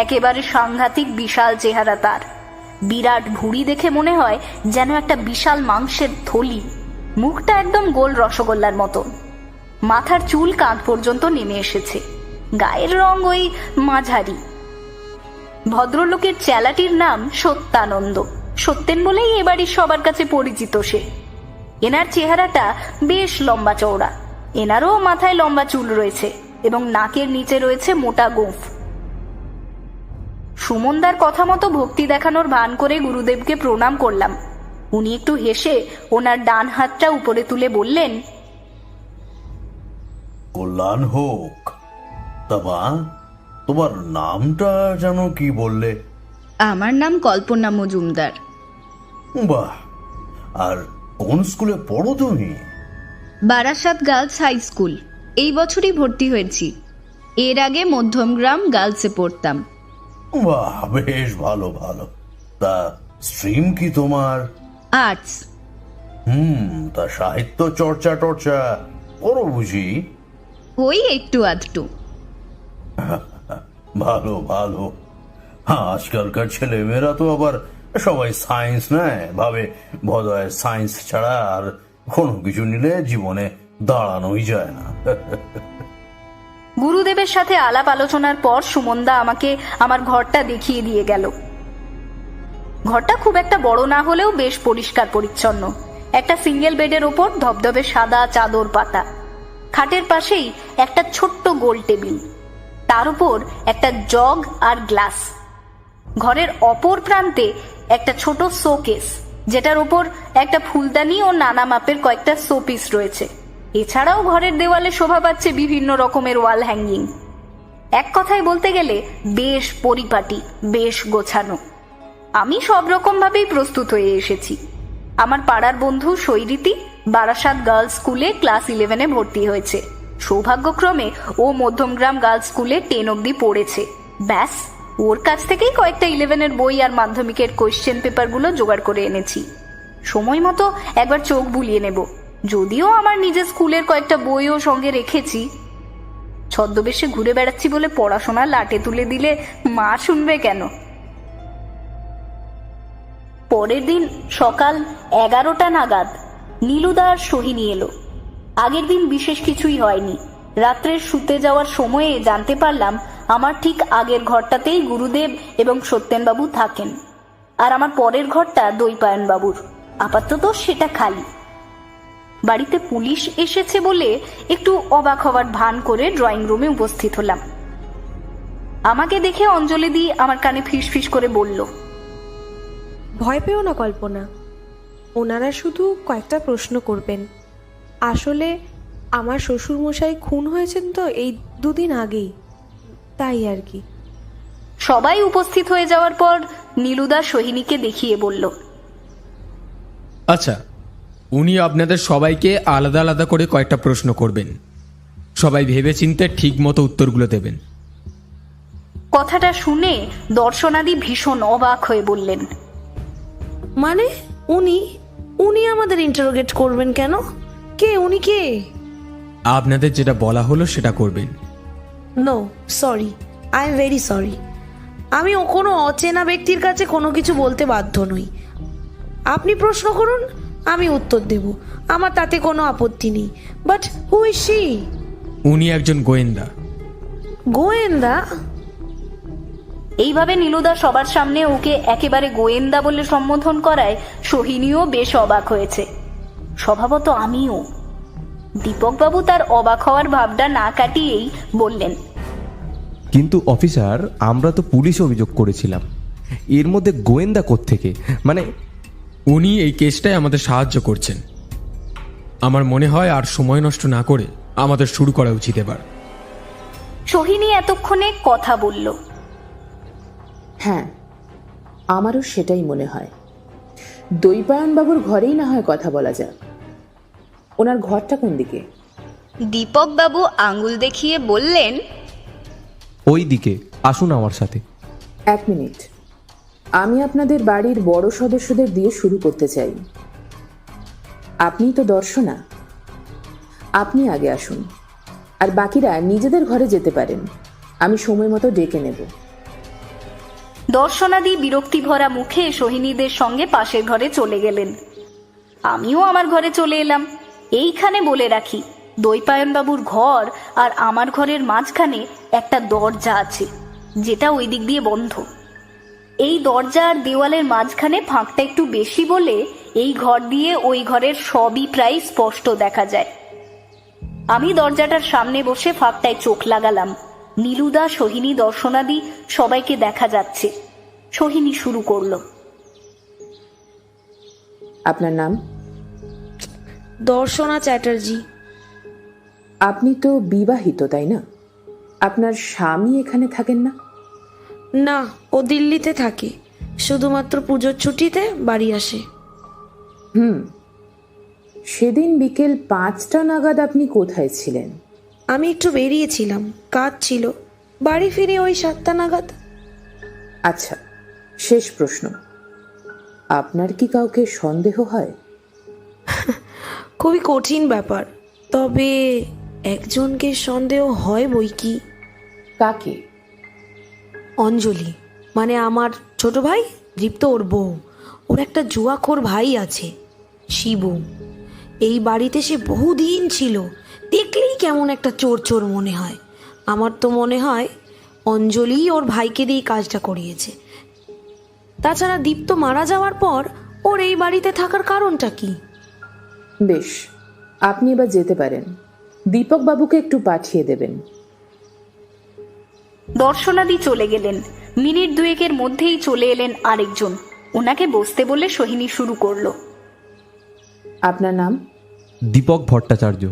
একেবারে সাংঘাতিক বিশাল চেহারা তার। বিরাট ভুঁড়ি দেখে মনে হয় যেন একটা বিশাল মাংসের থলি। মুখটা একদম গোল রসগোল্লার মতন। মাথার চুল কাঁধ পর্যন্ত নেমে এসেছে। গায়ের রং ওই মাঝারি। ভদ্রলোকের চেলাটির নাম সত্যানন্দ। সত্যেন বলেই এবাড়ির সবার কাছে পরিচিত সে। এনার চেহারাটা বেশ লম্বা চওড়া। এনারও মাথায় লম্বা চুল রয়েছে এবং নাকের নিচে রয়েছে মোটা গোঁফ। সুমনদার কথা মতো ভক্তি দেখানোর ভান করে গুরুদেবকে প্রণাম করলাম। উনি একটু হেসে ওনার ডান হাতটা উপরে তুলে বললেন, কল্যাণ হোক। তা মা, তোমার নামটা যেন কি বললে? আমার নাম কল্পনা মজুমদার। বাহ, আর কোন স্কুলে পড়ো তুমি? বারাসাত গার্লস হাই স্কুল, এই বছরই ভর্তি হয়েছি। এর আগে মধ্যমগ্রাম গার্লসে পড়তাম। বাহ, বেশ ভালো ভালো। তা স্ট্রিম কি তোমার? আর্টস। তা সাহিত্য চর্চা টর্চা করো বুঝি? ওই একটু আধটু। ভালো ভালো। আজকালকার ছেলেমেয়েরা তো আবার সবাই সায়েন্স নেয়, ভাবে বোধহয় সায়েন্স ছাড়া আর কোনো কিছু নিলে জীবনে দাঁড়ানোই যায় না। গুরুদেবের সাথে আলাপ আলোচনার পর সুমনদা আমাকে আমার ঘরটা দেখিয়ে দিয়ে গেল। ঘরটা খুব একটা বড় না হলেও বেশ পরিষ্কার পরিচ্ছন্ন। একটা সিঙ্গেল বেডের ওপর ধবধবে সাদা চাদর পাতা। খাটের পাশেই একটা ছোট্ট গোল টেবিল, তার উপর একটা জগ আর গ্লাস। ঘরের অপর প্রান্তে একটা ছোট শোকেস, যেটার উপর একটা ফুলদানি ও নানা মাপের কয়েকটা শোপিস রয়েছে। এছাড়াও ঘরের দেওয়ালে শোভা পাচ্ছে বিভিন্ন রকমের ওয়াল হ্যাঙ্গিং। এক কথায় বলতে গেলে বেশ পরিপাটি, বেশ গোছানো। আমি সব রকম ভাবেই প্রস্তুত হয়ে এসেছি। আমার পাড়ার বন্ধু সৈরিতি বারাসাত গার্লস স্কুলে ক্লাস 11-এ ভর্তি হয়েছে। সৌভাগ্যক্রমে ও মধ্যমগ্রাম গার্লস স্কুলে 10 অব্দি পড়েছে। ব্যাস, ওর কাছ থেকেই কয়েকটা 11-এর বই আর মাধ্যমিকের কোয়েশ্চেন পেপারগুলো জোগাড় করে এনেছি। সময় মতো একবার চোখ বুলিয়ে নেব। যদিও আমার নিজের স্কুলের কয়েকটা বইও সঙ্গে রেখেছি। ছদ্মবেশে ঘুরে বেড়াচ্ছি বলে পড়াশোনা লাটে তুলে দিলে মা শুনবে কেন? পরের দিন সকাল 11টা নাগাদ নীলুদা আর সোহিনী এলো। আগের দিন বিশেষ কিছুই হয়নি। রাত্রে শুতে যাওয়ার সময়ে জানতে পারলাম আমার ঠিক আগের ঘরটাতেই গুরুদেব এবং সত্যেনবাবু থাকেন, আর আমার পরের ঘরটা দৈপায়নবাবুর। আপাতত সেটা খালি। বাড়িতে পুলিশ এসেছে বলে একটু অবাক হওয়ার ভান করে ড্রয়িং রুমে উপস্থিত হলাম। আমাকে দেখে অঞ্জলি দি আমার কানে ফিস ফিস করে বলল, ভয় পেও না কল্পনা, ওনারা শুধু কয়েকটা প্রশ্ন করবেন। আসলে আমার শ্বশুরমশাই খুন হয়েছেন তো এই 2 দিন আগেই, তাই আর কি। সবাই উপস্থিত হয়ে যাওয়ার পর নীলুদা সোহিনীকে দেখিয়ে বলল, আচ্ছা, উনি আপনাদের সবাইকে আলাদা আলাদা করে কয়েকটা প্রশ্ন করবেন। সবাই ভেবেচিন্তে ঠিক মতো উত্তরগুলো দেবেন। কথাটা শুনে দর্শনাদি ভীষণ অবাক হয়ে বললেন, মানে উনি উনি আমাদের ইন্টারোগেট করবেন কেন? কে উনি? কে? আপনাদের যেটা বলা হলো সেটা করবেন। No sorry, I am very sorry. আমি কোনো অচেনা ব্যক্তির কাছে কোনো কিছু বলতে বাধ্য নই। আপনি প্রশ্ন করুন, আমি উত্তর দেব, আমার তাতে কোনো আপত্তি নেই। But who is she? উনি একজন গোয়েন্দা। গোয়েন্দা? এইভাবে নীলুদা সবার সামনে ওকে একেবারে গোয়েন্দা বলে সম্বোধন করায় সোহিনীও বেশ অবাক হয়েছে, স্বভাবত আমিও। দীপকবাবু তার অবাক হওয়ার ভাবটা না কাটিয়েই বললেন, কিন্তু অফিসার, আমরা তো পুলিশে অভিযোগ করেছিলাম, এর মধ্যে গোয়েন্দা কোত্থেকে? মানে উনি এই কেসটায় আমাদের সাহায্য করছেন। আমার মনে হয় আর সময় নষ্ট না করে আমাদের শুরু করা উচিত এবার। সোহিনী এতক্ষণে কথা বলল। হ্যাঁ, আমারও সেটাই মনে হয়। দৈপায়নবাবুর ঘরেই না হয় কথা বলা যাক। ওনার ঘরটা কোন দিকে? দীপকবাবু আঙুল দেখিয়ে বললেন, ওই দিকে আসুন আমার সাথে। 1 মিনিট, আমি আপনাদের বাড়ির বড় সদস্যদের দিয়ে শুরু করতে চাই। আপনি তো দর্শনা, আপনি আগে আসুন, আর বাকিরা নিজেদের ঘরে যেতে পারেন। আমি সময় মতো ডেকে নেব। দর্শনাদি বিরক্তি ভরা মুখে সোহিনীদের সঙ্গে পাশের ঘরে চলে গেলেন। আমিও আমার ঘরে চলে এলাম। এইখানে বলে রাখি, দৈপায়নবাবুর ঘর আর আমার ঘরের মাঝখানে একটা দরজা আছে, যেটা ওই দিক দিয়ে বন্ধ। এই দরজা আর দেওয়ালের মাঝখানে ফাঁকটা একটু বেশি বলে এই ঘর দিয়ে ওই ঘরের সবই প্রায় স্পষ্ট দেখা যায়। আমি দরজাটার সামনে বসে ফাঁকটায় চোখ লাগালাম। নীলুদা, সোহিনী, দর্শনাদি সবাইকে দেখা যাচ্ছে। সোহিনী শুরু করলো, আপনার নাম? দর্শনা চ্যাটার্জি। আপনি তো বিবাহিত, তাই না? আপনার স্বামী এখানে থাকেন না? না, ও দিল্লিতে থাকে, শুধুমাত্র পুজোর ছুটিতে বাড়ি আসে। সেদিন বিকেল 5টা নাগাদ আপনি কোথায় ছিলেন? আমি একটু বেরিয়েছিলাম, কাজ ছিল, বাড়ি ফিরে ওই 7টা নাগাদ। আচ্ছা, শেষ প্রশ্ন, আপনার কি কাউকে সন্দেহ হয়? খুবই কঠিন ব্যাপার, তবে একজনকে সন্দেহ হয় বই কি। কাকে? অঞ্জলি, মানে আমার ছোট ভাই দীপ্ত, ওর বউ। ওর একটা জুয়াখোর ভাই আছে, শিবু। এই বাড়িতে সে বহুদিন ছিল, দেখলেই কেমন একটা চোর চোর মনে হয়। আমার তো মনে হয় অঞ্জলি ওর ভাইকে দিয়ে কাজটা করিয়েছে। তাছাড়া দীপ্ত মারা যাওয়ার পর ওর এই বাড়িতে থাকার কারণটা কি? বেশ, আপনি এবার যেতে পারেন। দীপক বাবুকে একটু পাঠিয়ে দেবেন। দর্শনাদি চলে গেলেন। মিনিট 2-এর মধ্যেই চলে এলেন আরেকজন। ওনাকে বসতে বলে সোহিনী শুরু করলো, আপনার নাম? দীপক ভট্টাচার্য।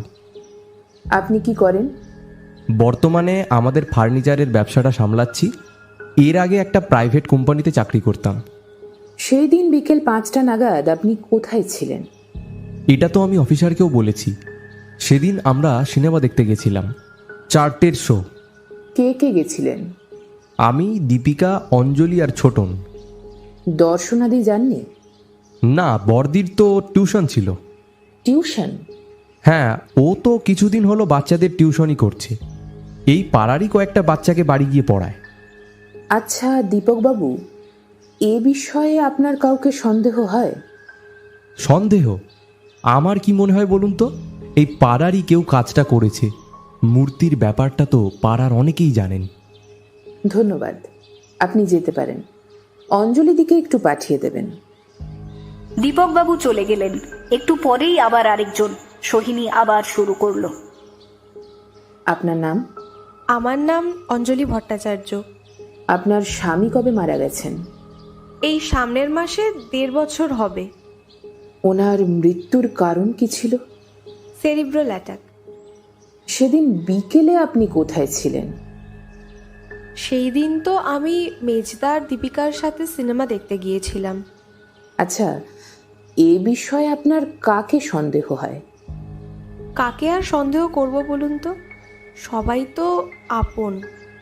আপনি কি করেন? বর্তমানে আমাদের ফার্নিচারের ব্যবসাটা সামলাচ্ছি। এর আগে একটা প্রাইভেট কোম্পানিতে চাকরি করতাম। সেই দিন বিকেল 5টা নাগাদ আপনি কোথায় ছিলেন? এটা তো আমি অফিসারকেও বলেছি। সেদিন আমরা সিনেমা দেখতে গেছিলাম, 4টের শো। কে কে গেছিলেন? আমি, দীপিকা, অঞ্জলি আর ছোটন। দর্শনাদি যাননি? না, বর্দির তো টিউশন ছিল। টিউশন? হ্যাঁ, ও তো কিছুদিন হলো বাচ্চাদের টিউশনই করছে। এই পাড়ারই কয়েকটা বাচ্চাকে বাড়ি গিয়ে পড়ায়। আচ্ছা দীপকবাবু, এ বিষয়ে আপনার কাউকে সন্দেহ হয়? সন্দেহ? আমার কি মনে হয় বলুন তো, এই পাড়ারই কেউ কাজটা করেছে। মূর্তির ব্যাপারটা তো পাড়ার অনেকেই জানেন। ধন্যবাদ, আপনি যেতে পারেন। অঞ্জলি দিকে একটু পাঠিয়ে দেবেন। দীপকবাবু চলে গেলেন। একটু পরেই আবার আরেকজন। সোহিনী আবার শুরু করলো। আপনার নাম? আমার নাম অঞ্জলি ভট্টাচার্য। আপনার স্বামী কবে মারা গেছেন? এই সামনের মাসে 1.5 বছর হবে। ওনার মৃত্যুর কারণ কি ছিল? Cerebral attack. সেদিন বিকেলে আপনি কোথায় ছিলেন? সেই দিন তো আমি মেজদার দীপিকার সাথে সিনেমা দেখতে গিয়েছিলাম। আচ্ছা, এ বিষয়ে আপনার কাকে সন্দেহ হয়? কাকে আর সন্দেহ করব বলুন তো, সবাই তো আপন,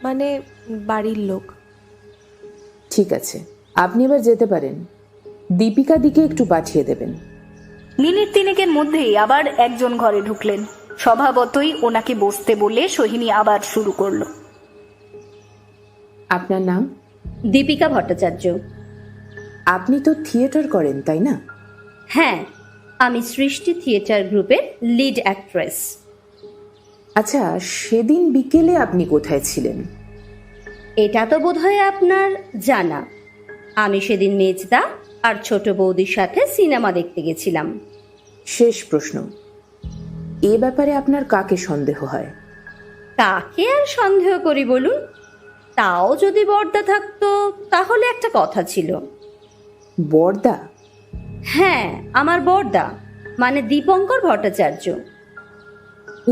মানে বাড়ির লোক। ঠিক আছে, আপনি এবার যেতে পারেন। দীপিকা দিকে একটু পাঠিয়ে দেবেন। মিনিট তিনেকের মধ্যেই আবার একজন ঘরে ঢুকলেন। স্বভাবতই ওনাকে বসতে বলে সোহিনী আবার শুরু করলো। আপনার নাম? দীপিকা ভট্টাচার্য। আপনি তো থিয়েটার করেন, তাই না? হ্যাঁ, আমি সৃষ্টি থিয়েটার গ্রুপের লিড অ্যাক্ট্রেস। আচ্ছা, সেদিন বিকেলে আপনি কোথায় ছিলেন? এটা তো বোধহয় আপনার জানা। আমি সেদিন মেজদা আর ছোট বৌদির সাথে সিনেমা দেখতে গেছিলাম। শেষ প্রশ্ন, এ ব্যাপারে আপনার কাকে সন্দেহ হয়? কাকে আর সন্দেহ করি বলুন? তাও যদি বর্দা থাকতো তাহলে একটা কথা ছিল। বর্দা? হ্যাঁ, আমার বর্দা, মানে দীপঙ্কর ভট্টাচার্য।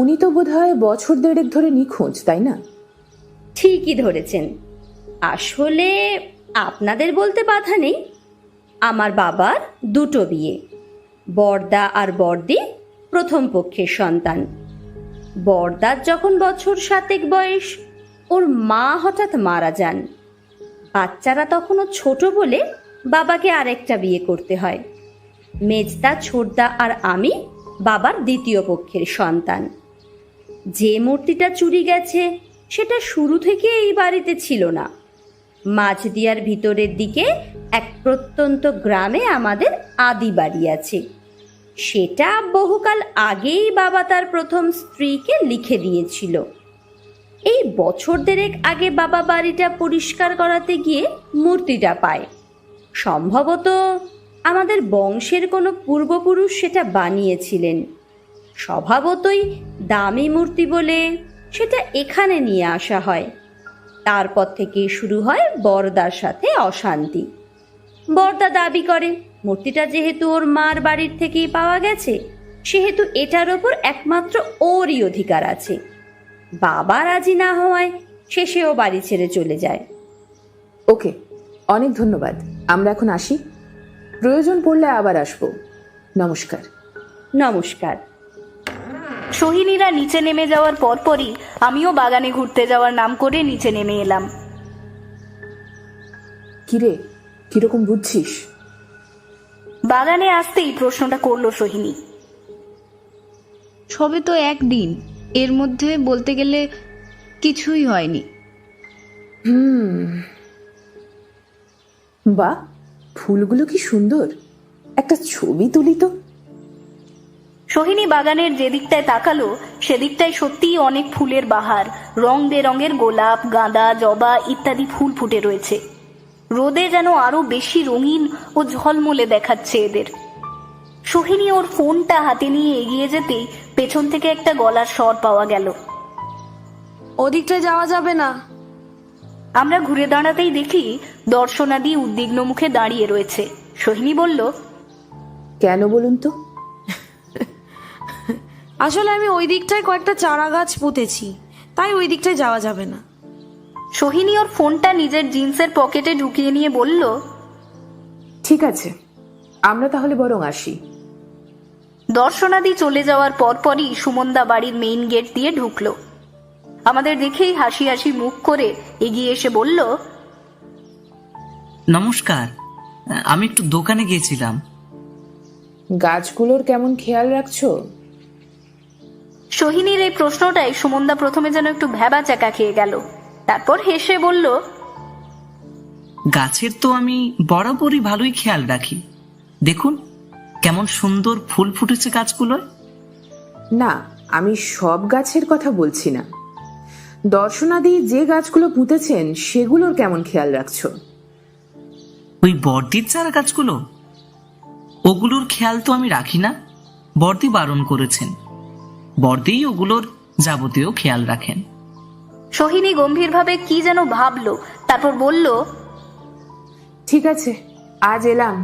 উনি তো বোধহয় বছর 1.5 ধরে নিখোঁজ, তাই না? ঠিকই ধরেছেন। আসলে আপনাদের বলতে বাধা নেই, আমার বাবার 2টো বিয়ে। বর্দা আর বর্দি প্রথম পক্ষের সন্তান। বর্দার যখন বছর 7 বয়স, ওর মা হঠাৎ মারা যান। বাচ্চারা তখনও ছোট বলে বাবাকে আরেকটা বিয়ে করতে হয়। মেজদা, ছোটদা আর আমি বাবার 2য় পক্ষের সন্তান। যে মূর্তিটা চুরি গেছে সেটা শুরু থেকে এই বাড়িতে ছিল না। মাঝদিয়ার ভিতরের দিকে এক প্রত্যন্ত গ্রামে আমাদের আদি বাড়ি আছে। সেটা বহুকাল আগেই বাবা তার প্রথম স্ত্রীকে লিখে দিয়েছিল। এই বছর 1.5 আগে বাবা বাড়িটা পরিষ্কার করাতে গিয়ে মূর্তিটা পায়। সম্ভবত আমাদের বংশের কোনো পূর্বপুরুষ সেটা বানিয়েছিলেন। স্বভাবতই দামি মূর্তি বলে সেটা এখানে নিয়ে আসা হয়। তারপর থেকে শুরু হয় বরদার সাথে অশান্তি। বরদা দাবি করে মূর্তিটা যেহেতু ওর মার বাড়ির থেকেই পাওয়া গেছে, সেহেতু এটার ওপর একমাত্র ওরই অধিকার আছে। বাবা রাজি না হওয়ায় শেষেও বাড়ি ছেড়ে চলে যায়। ওকে, অনেক ধন্যবাদ। আমরা এখন আসি, প্রয়োজন পড়লে আবার আসবো। নমস্কার। নমস্কার। সোহিনীরা নিচে নেমে যাওয়ার পরপরই আমিও বাগানে ঘুরতে যাওয়ার নাম করে নিচে নেমে এলাম। কিরে, কিরকম বুঝছিস? বাগানে আসতেই প্রশ্নটা করলো সোহিনী। সবে তো একদিন, এর মধ্যে বলতে গেলে কিছুই হয়নি। বাহ, ফুলগুলো কি সুন্দর, একটা ছবি তুলি তো। সোহিনী বাগানের যে দিকটায় তাকালো সেদিকটায় সত্যিই অনেক ফুলের বাহার। রং বেরঙের গোলাপ, গাঁদা, জবা ইত্যাদি ফুল ফুটে রয়েছে। রোদে যেন আরো বেশি রঙিন ও ঝলমলে দেখাচ্ছে এদের। সোহিনী ওর ফোনটা হাতে নিয়ে এগিয়ে যেতেই পেছন থেকে একটা গলার স্বর পাওয়া গেল। ওদিকটায় যাওয়া যাবে না। আমরা ঘুরে দাঁড়াতেই দেখি দর্শনাদি উদ্বিগ্ন মুখে দাঁড়িয়ে রয়েছে। সোহিনী বলল, কেন বলুন তো? আসলে আমি ওই দিকটায় কয়েকটা চারা গাছ পুঁতেছি, তাই ওই দিকটায় যাওয়া যাবে না। সোহিনী ওর ফোনটা নিজের জিন্সের পকেটে ঢুকিয়ে নিয়ে বলল, ঠিক আছে, আমরা তাহলে বরং আসি। দর্শনাদি চলে যাওয়ার পরপরই সুমনদা বাড়ির মেইন গেট দিয়ে ঢুকলো। আমাদের দেখেই হাসি হাসি মুখ করে এগিয়ে এসে বলল, নমস্কার, আমি একটু দোকানে গিয়েছিলাম। গাছগুলোর কেমন খেয়াল রাখছো? সোহিনীর এই প্রশ্নটাই সুমনদা প্রথমে যেন একটু ভ্যাবা চাকা খেয়ে গেল। তারপর হেসে বলল, গাছের তো আমি বরাবরই ভালোই খেয়াল রাখি। দেখুন কেমন সুন্দর ফুল ফুটেছে গাছগুলোয়। না, আমি সব গাছের কথা বলছি না। দর্শনাদি যে গাছগুলো পুঁতেছেন সেগুলোর কেমন খেয়াল রাখছো? ওই বর্দির চারা গাছগুলো, ওগুলোর খেয়াল তো আমি রাখি না। বর্দি বারণ করেছেন। বর্দিই ওগুলোর যাবতীয় খেয়াল রাখেন। সোহিনী গম্ভীরভাবে কি যেন ভাবলো, তারপর বলল, ঠিক আছে, আজ এলাম।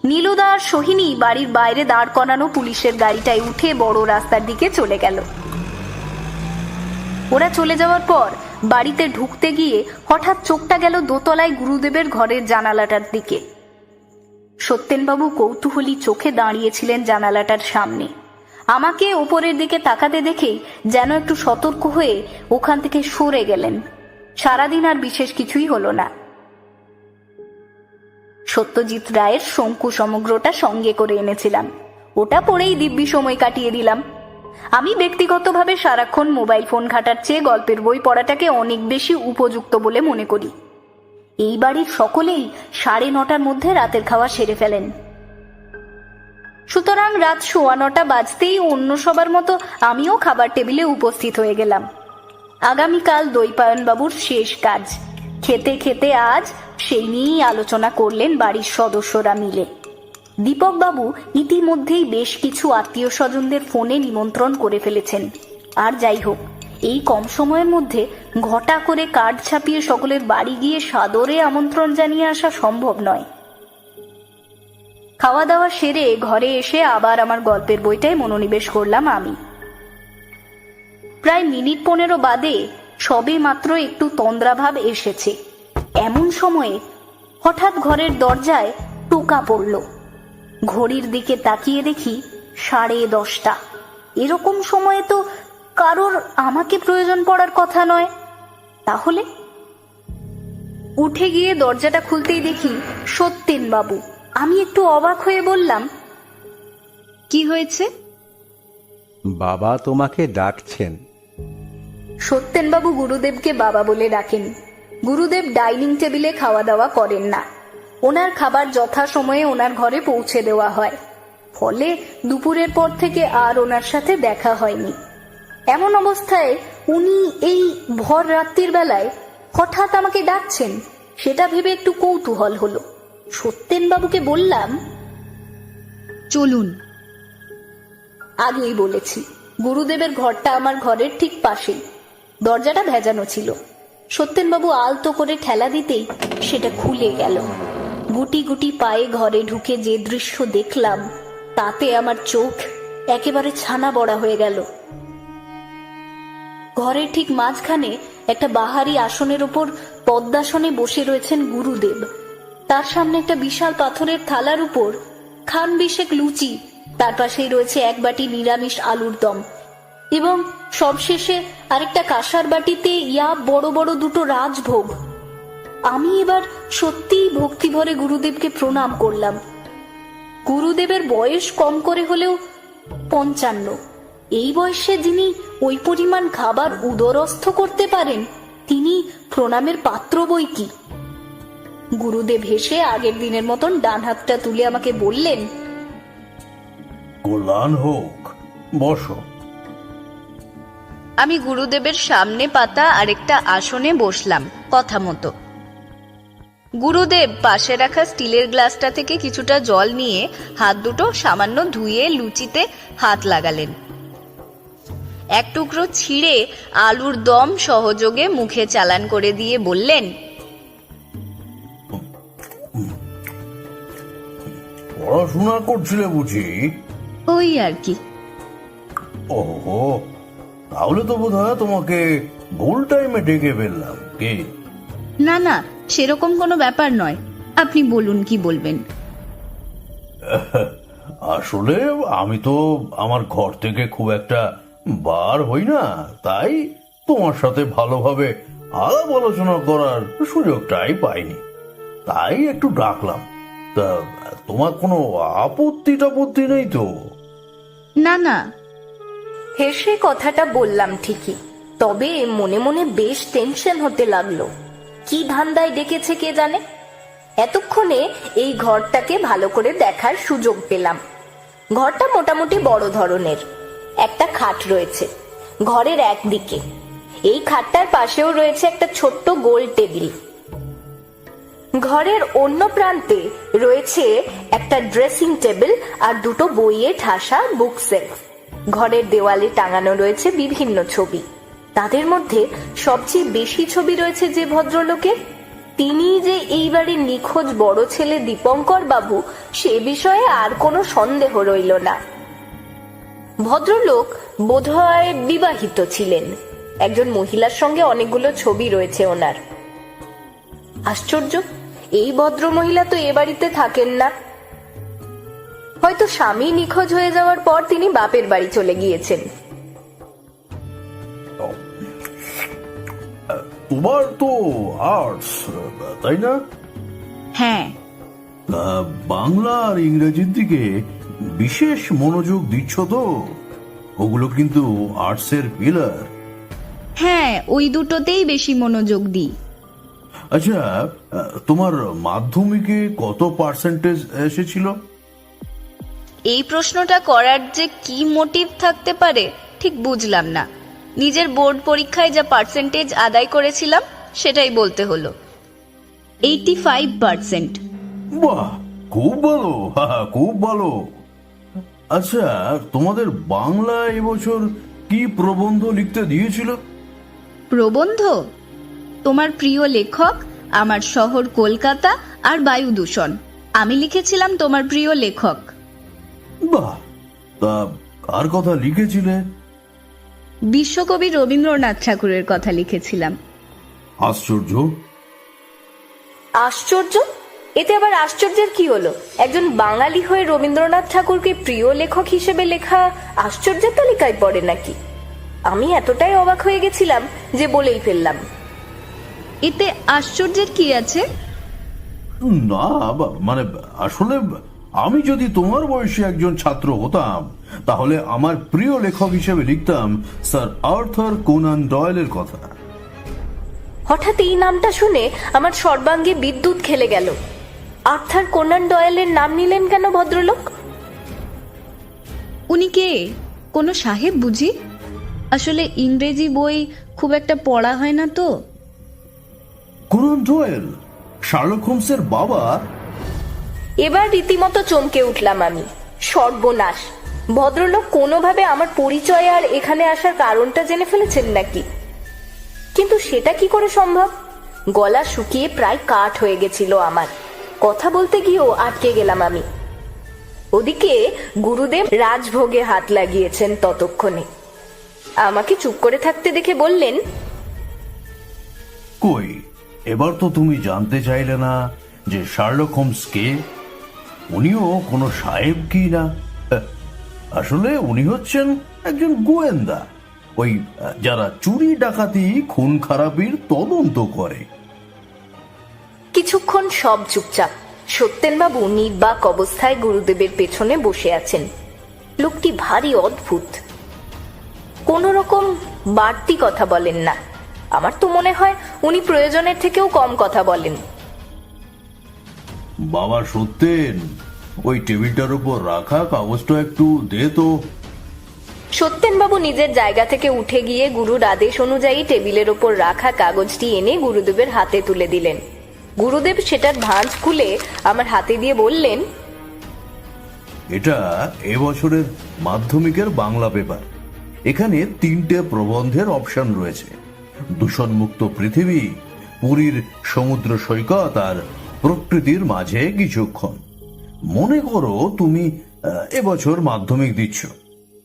নীলুদা আর সোহিনী বাড়ির বাইরে দাঁড় করানো পুলিশের গাড়িটায় উঠে বড় রাস্তার দিকে চলে গেল। ওরা চলে যাওয়ার পর বাড়িতে ঢুকতে গিয়ে হঠাৎ চোখটা গেল দোতলায় গুরুদেবের ঘরের জানালাটার দিকে। সত্যেনবাবু কৌতূহলী চোখে দাঁড়িয়েছিলেন জানালাটার সামনে। আমাকে উপরের দিকে তাকাতে দেখেই যেন একটু সতর্ক হয়ে ওখান থেকে সরে গেলেন। সারাদিন আর বিশেষ কিছুই হলো না। সত্যজিৎ রায়ের শঙ্কু সমগ্রটা সঙ্গে করে এনেছিলাম, ওটা পড়েই দিব্যি সময় কাটিয়ে দিলাম। আমি ব্যক্তিগতভাবে সারাক্ষণ মোবাইল ফোন ঘাটার চেয়ে গল্পের বই পড়াটাকে অনেক বেশি উপযুক্ত বলে মনে করি। এই বাড়ির সকলেই 9:30টার মধ্যে রাতের খাওয়া সেরে ফেলেন। সুতরাং রাত 9:15 বাজতেই অন্য সবার মতো আমিও খাবার টেবিলে উপস্থিত হয়ে গেলাম। আগামীকাল দৈপায়নবাবুর শেষ কাজ। খেতে খেতে আজ সেই নিয়েই আলোচনা করলেন বাড়ির সদস্যরা মিলে। দীপকবাবু ইতিমধ্যেই বেশ কিছু আত্মীয় স্বজনদের ফোনে নিমন্ত্রণ করে ফেলেছেন। আর যাই হোক, এই কম সময়ের মধ্যে ঘটা করে কার্ড ছাপিয়ে সকলের বাড়ি গিয়ে সাদরে আমন্ত্রণ জানিয়ে আসা সম্ভব নয়। খাওয়া দাওয়া সেরে ঘরে এসে আবার আমার গল্পের বইটায় মনোনিবেশ করলাম আমি। প্রায় মিনিট 15 বাদে সবে মাত্র একটু তন্দ্রাভাব এসেছে। এমন সময়ে হঠাৎ ঘরের দরজায় টোকা পড়ল। ঘড়ির দিকে তাকিয়ে দেখি 10:30। এরকম সময়ে তো কারোর আমাকে প্রয়োজন পড়ার কথা নয়। তাহলে উঠে গিয়ে দরজাটা খুলতেই দেখি সত্যেনবাবু। আমি একটু অবাক হয়ে বললাম, কি হয়েছে? বাবা তোমাকে ডাকছেন। সত্যেনবাবু গুরুদেবকে বাবা বলে ডাকেন। গুরুদেব ডাইনিং টেবিলে খাওয়া দাওয়া করেন না। ওনার খাবার যথাসময়ে ওনার ঘরে পৌঁছে দেওয়া হয়। ফলে দুপুরের পর থেকে আর ওনার সাথে দেখা হয়নি। এমন অবস্থায় উনি এই ভর রাত্রির বেলায় হঠাৎ আমাকে ডাকছেন, সেটা ভেবে একটু কৌতূহল হলো। সত্যেনবাবুকে বললাম, চলুন। আগেই বলেছি, গুরুদেবের ঘরটা আমার ঘরের ঠিক পাশেই। দরজাটা ভেজানো ছিল। সত্যেনবাবু আলতো করে ঠেলা দিতেই সেটা খুলে গেল। গুটি গুটি পায়ে ঘরে ঢুকে যে দৃশ্য দেখলাম, তাতে আমার চোখ একেবারে ছানা বড়া হয়ে গেল। ঘরের ঠিক মাঝখানে একটা বাহারি আসনের ওপর পদ্মাসনে বসে রয়েছেন গুরুদেব। তার সামনে একটা বিশাল পাথরের থালার উপর খান বিশেক লুচি, তার পাশেই রয়েছে এক বাটি নিরামিষ আলুর দম, এবং সবশেষে আরেকটা কাঁসার বাটিতে বড় বড় দুটো রাজভোগ। আমি এবার সত্যিই ভক্তি ভরে গুরুদেবকে প্রণাম করলাম। গুরুদেবের বয়স কম করে হলেও 55। এই বয়সে যিনি ওই পরিমাণ খাবার উদরস্থ করতে পারেন, তিনি প্রণামের পাত্র বই কি। গুরুদেব হেসে আগের দিনের মতন ডান হাতটা তুলে আমাকে বললেন, কল্যাণ হোক, বসো। আমি গুরুদেবের সামনে পাতা আরেকটা আসনে বসলাম কথা মতো। গুরুদেব পাশে রাখা স্টিলের গ্লাসটা থেকে কিছুটা জল নিয়ে হাত দুটো সামান্য ধুয়ে লুচিতে হাত লাগালেন। এক টুকরো ছিঁড়ে আলুর দম সহযোগে মুখে চালান করে দিয়ে বললেন, পড়াশোনা করছিলে বুঝি? ওই আর কি। ওহো, তাহলে তো বোধ হয় তোমাকে ভুল টাইমে ডেকে ফেললাম। কি? না না, সেরকম কোনো ব্যাপার নয়, আপনি বলুন কি বলবেন। আসলে আমি তো আমার ঘর থেকে খুব একটা বার হই না, তাই তোমার সাথে ভালোভাবে আলাপ আলোচনা করার সুযোগটাই পাইনি, তাই একটু ডাকলাম। তা তোমার কোনো আপত্তি নেই তো? না না, হেসে কথাটা বললাম ঠিকই, তবে মনে মনে বেশ টেনশন হতে লাগলো। কি ধান্দায় ডেকেছে কে জানে। এতক্ষণে এই ঘরটাকে ভালো করে দেখার সুযোগ পেলাম। ঘরটা মোটামুটি বড় ধরনের। একটা খাট রয়েছে ঘরের একদিকে, এই খাটটার পাশেও রয়েছে একটা ছোট্ট গোল টেবিল। ঘরের অন্য প্রান্তে রয়েছে একটা ড্রেসিং টেবিল আর দুটো বইয়ে ঠাসা বুক সেলফ। ঘরের দেওয়ালে টাঙানো রয়েছে বিভিন্ন ছবি। তাদের মধ্যে সবচেয়ে বেশি ছবি রয়েছে যে ভদ্রলোকের, তিনি যে এই বাড়ির নিখোঁজ বড় ছেলে দীপঙ্কর বাবু, সে বিষয়ে আর কোনো সন্দেহ রইল না। ভদ্রলোক বোধহয় বিবাহিত ছিলেন। একজন মহিলার সঙ্গে অনেকগুলো ছবি রয়েছে ওনার। আশ্চর্য, এই ভদ্র মহিলা তো এ বাড়িতে থাকেন না। হয়তো স্বামী নিখোঁজ হয়ে যাওয়ার পর তিনি বাপের বাড়ি চলে গিয়েছেন। তোমার তো আর্টস, তাই না? হ্যাঁ। বাংলা আর ইংরেজির দিকে বিশেষ মনোযোগ দিচ্ছ তো? ওগুলো কিন্তু আর্টসের পিলার। হ্যাঁ, ওই দুটোতেই বেশি মনোযোগ দিই। আচ্ছা, তোমার মাধ্যমিকে কত পার্সেন্টেজ এসেছিল? এই প্রশ্নটা করার যে কি মোটিভ থাকতে পারে ঠিক বুঝলাম না। নিজের বোর্ড পরীক্ষায় যা পার্সেন্টেজ আদায় করেছিলাম সেটাই বলতে হলো। 85%। বাহ, খুব ভালো, খুব ভালো। আচ্ছা, তোমাদের বাংলা এবছর কি প্রবন্ধ লিখতে দিয়েছিল? প্রবন্ধ? তোমার প্রিয় লেখক, আমার শহর কলকাতা আর বায়ু দূষণ। আমি লিখেছিলাম তোমার প্রিয় লেখক। বাহ, তা কার কথা লিখেছিলে? বিশ্বকবি রবীন্দ্রনাথ ঠাকুরের কথা লিখেছিলাম। আশ্চর্য। আশ্চর্য? এতে আবার আশ্চর্যের কি হলো? একজন বাঙালি হয়ে রবীন্দ্রনাথ ঠাকুরকে প্রিয় লেখক হিসেবে লেখা আশ্চর্যের তালিকায় পড়ে নাকি? আমি এতটাই অবাক হয়ে গেছিলাম যে বলেই ফেললাম। এতে আশ্চর্যের কি আছে? না, মানে আসলে আমি যদি তোমার বয়সী একজন ছাত্র হতাম, তাহলে আমার প্রিয় লেখক হিসেবে লিখতাম স্যার আর্থার কোনান ডয়েলের কথা। হঠাৎ এই নামটা শুনে আমার সর্বাঙ্গে বিদ্যুৎ খেলে গেল। আর্থার কোনান ডয়েলের নাম নিলেন কেন ভদ্রলোক? উনি কে? কোনো সাহেব বুঝি? আসলে ইংরেজি বই খুব একটা পড়া হয় না তো। কোনান ডয়েল, শার্লক হোমসের বাবা? এবার রীতিমতো চমকে উঠলাম আমি। সর্বনাশ! ভদ্রলোক কোনোভাবে আমার পরিচয় আর এখানে আসার কারণটা জেনে ফেলেছেন নাকি? কিন্তু সেটা কি করে সম্ভব? গলা শুকিয়ে প্রায় কাঠ হয়ে গেছিল আমার। কথা বলতে গিয়েও আটকে গেলাম আমি। ওদিকে গুরুদেব রাজভোগে হাত লাগিয়েছেন ততক্ষণে। আমাকে চুপ করে থাকতে দেখে বললেন, কই, এবার তো তুমি জানতে চাইলে না যে শার্লক হোমস কে? উনিও কোনো সাহেব কি না। আসলে উনি হচ্ছেন একজন গোয়েন্দা, ওই যারা চুরি ডাকাতি খুন খারাপির তদন্ত করে। কিছুক্ষণ সব চুপচাপ। সত্যেনবাবু নির্বাক অবস্থায় গুরুদেবের পেছনে বসে আছেন। লোকটি ভারী অদ্ভুত। কোন রকম বাড়তি কথা বলেন না। আমার তো মনে হয় উনি প্রয়োজনের থেকেও কম কথা বলেন। বাবা সত্যেন, ওই টেবিলটার উপর রাখা কাগজটা একটু দে তো। সত্যেনবাবু নিজের জায়গা থেকে উঠে গিয়ে গুরুর আদেশ অনুযায়ী টেবিলের ওপর রাখা কাগজটি এনে গুরুদেবের হাতে তুলে দিলেন। গুরুদেব সেটার ভাঁজ খুলে আমার হাতে দিয়ে বললেন, এটা এবছরের মাধ্যমিকের বাংলা পেপার। এখানে 3টে প্রবন্ধের অপশন রয়েছে: দূষণমুক্ত পৃথিবী, পুরীর সমুদ্র সৈকত আর প্রকৃতির মাঝে কিছুক্ষণ। মনে করো তুমি এবছর মাধ্যমিক দিচ্ছ,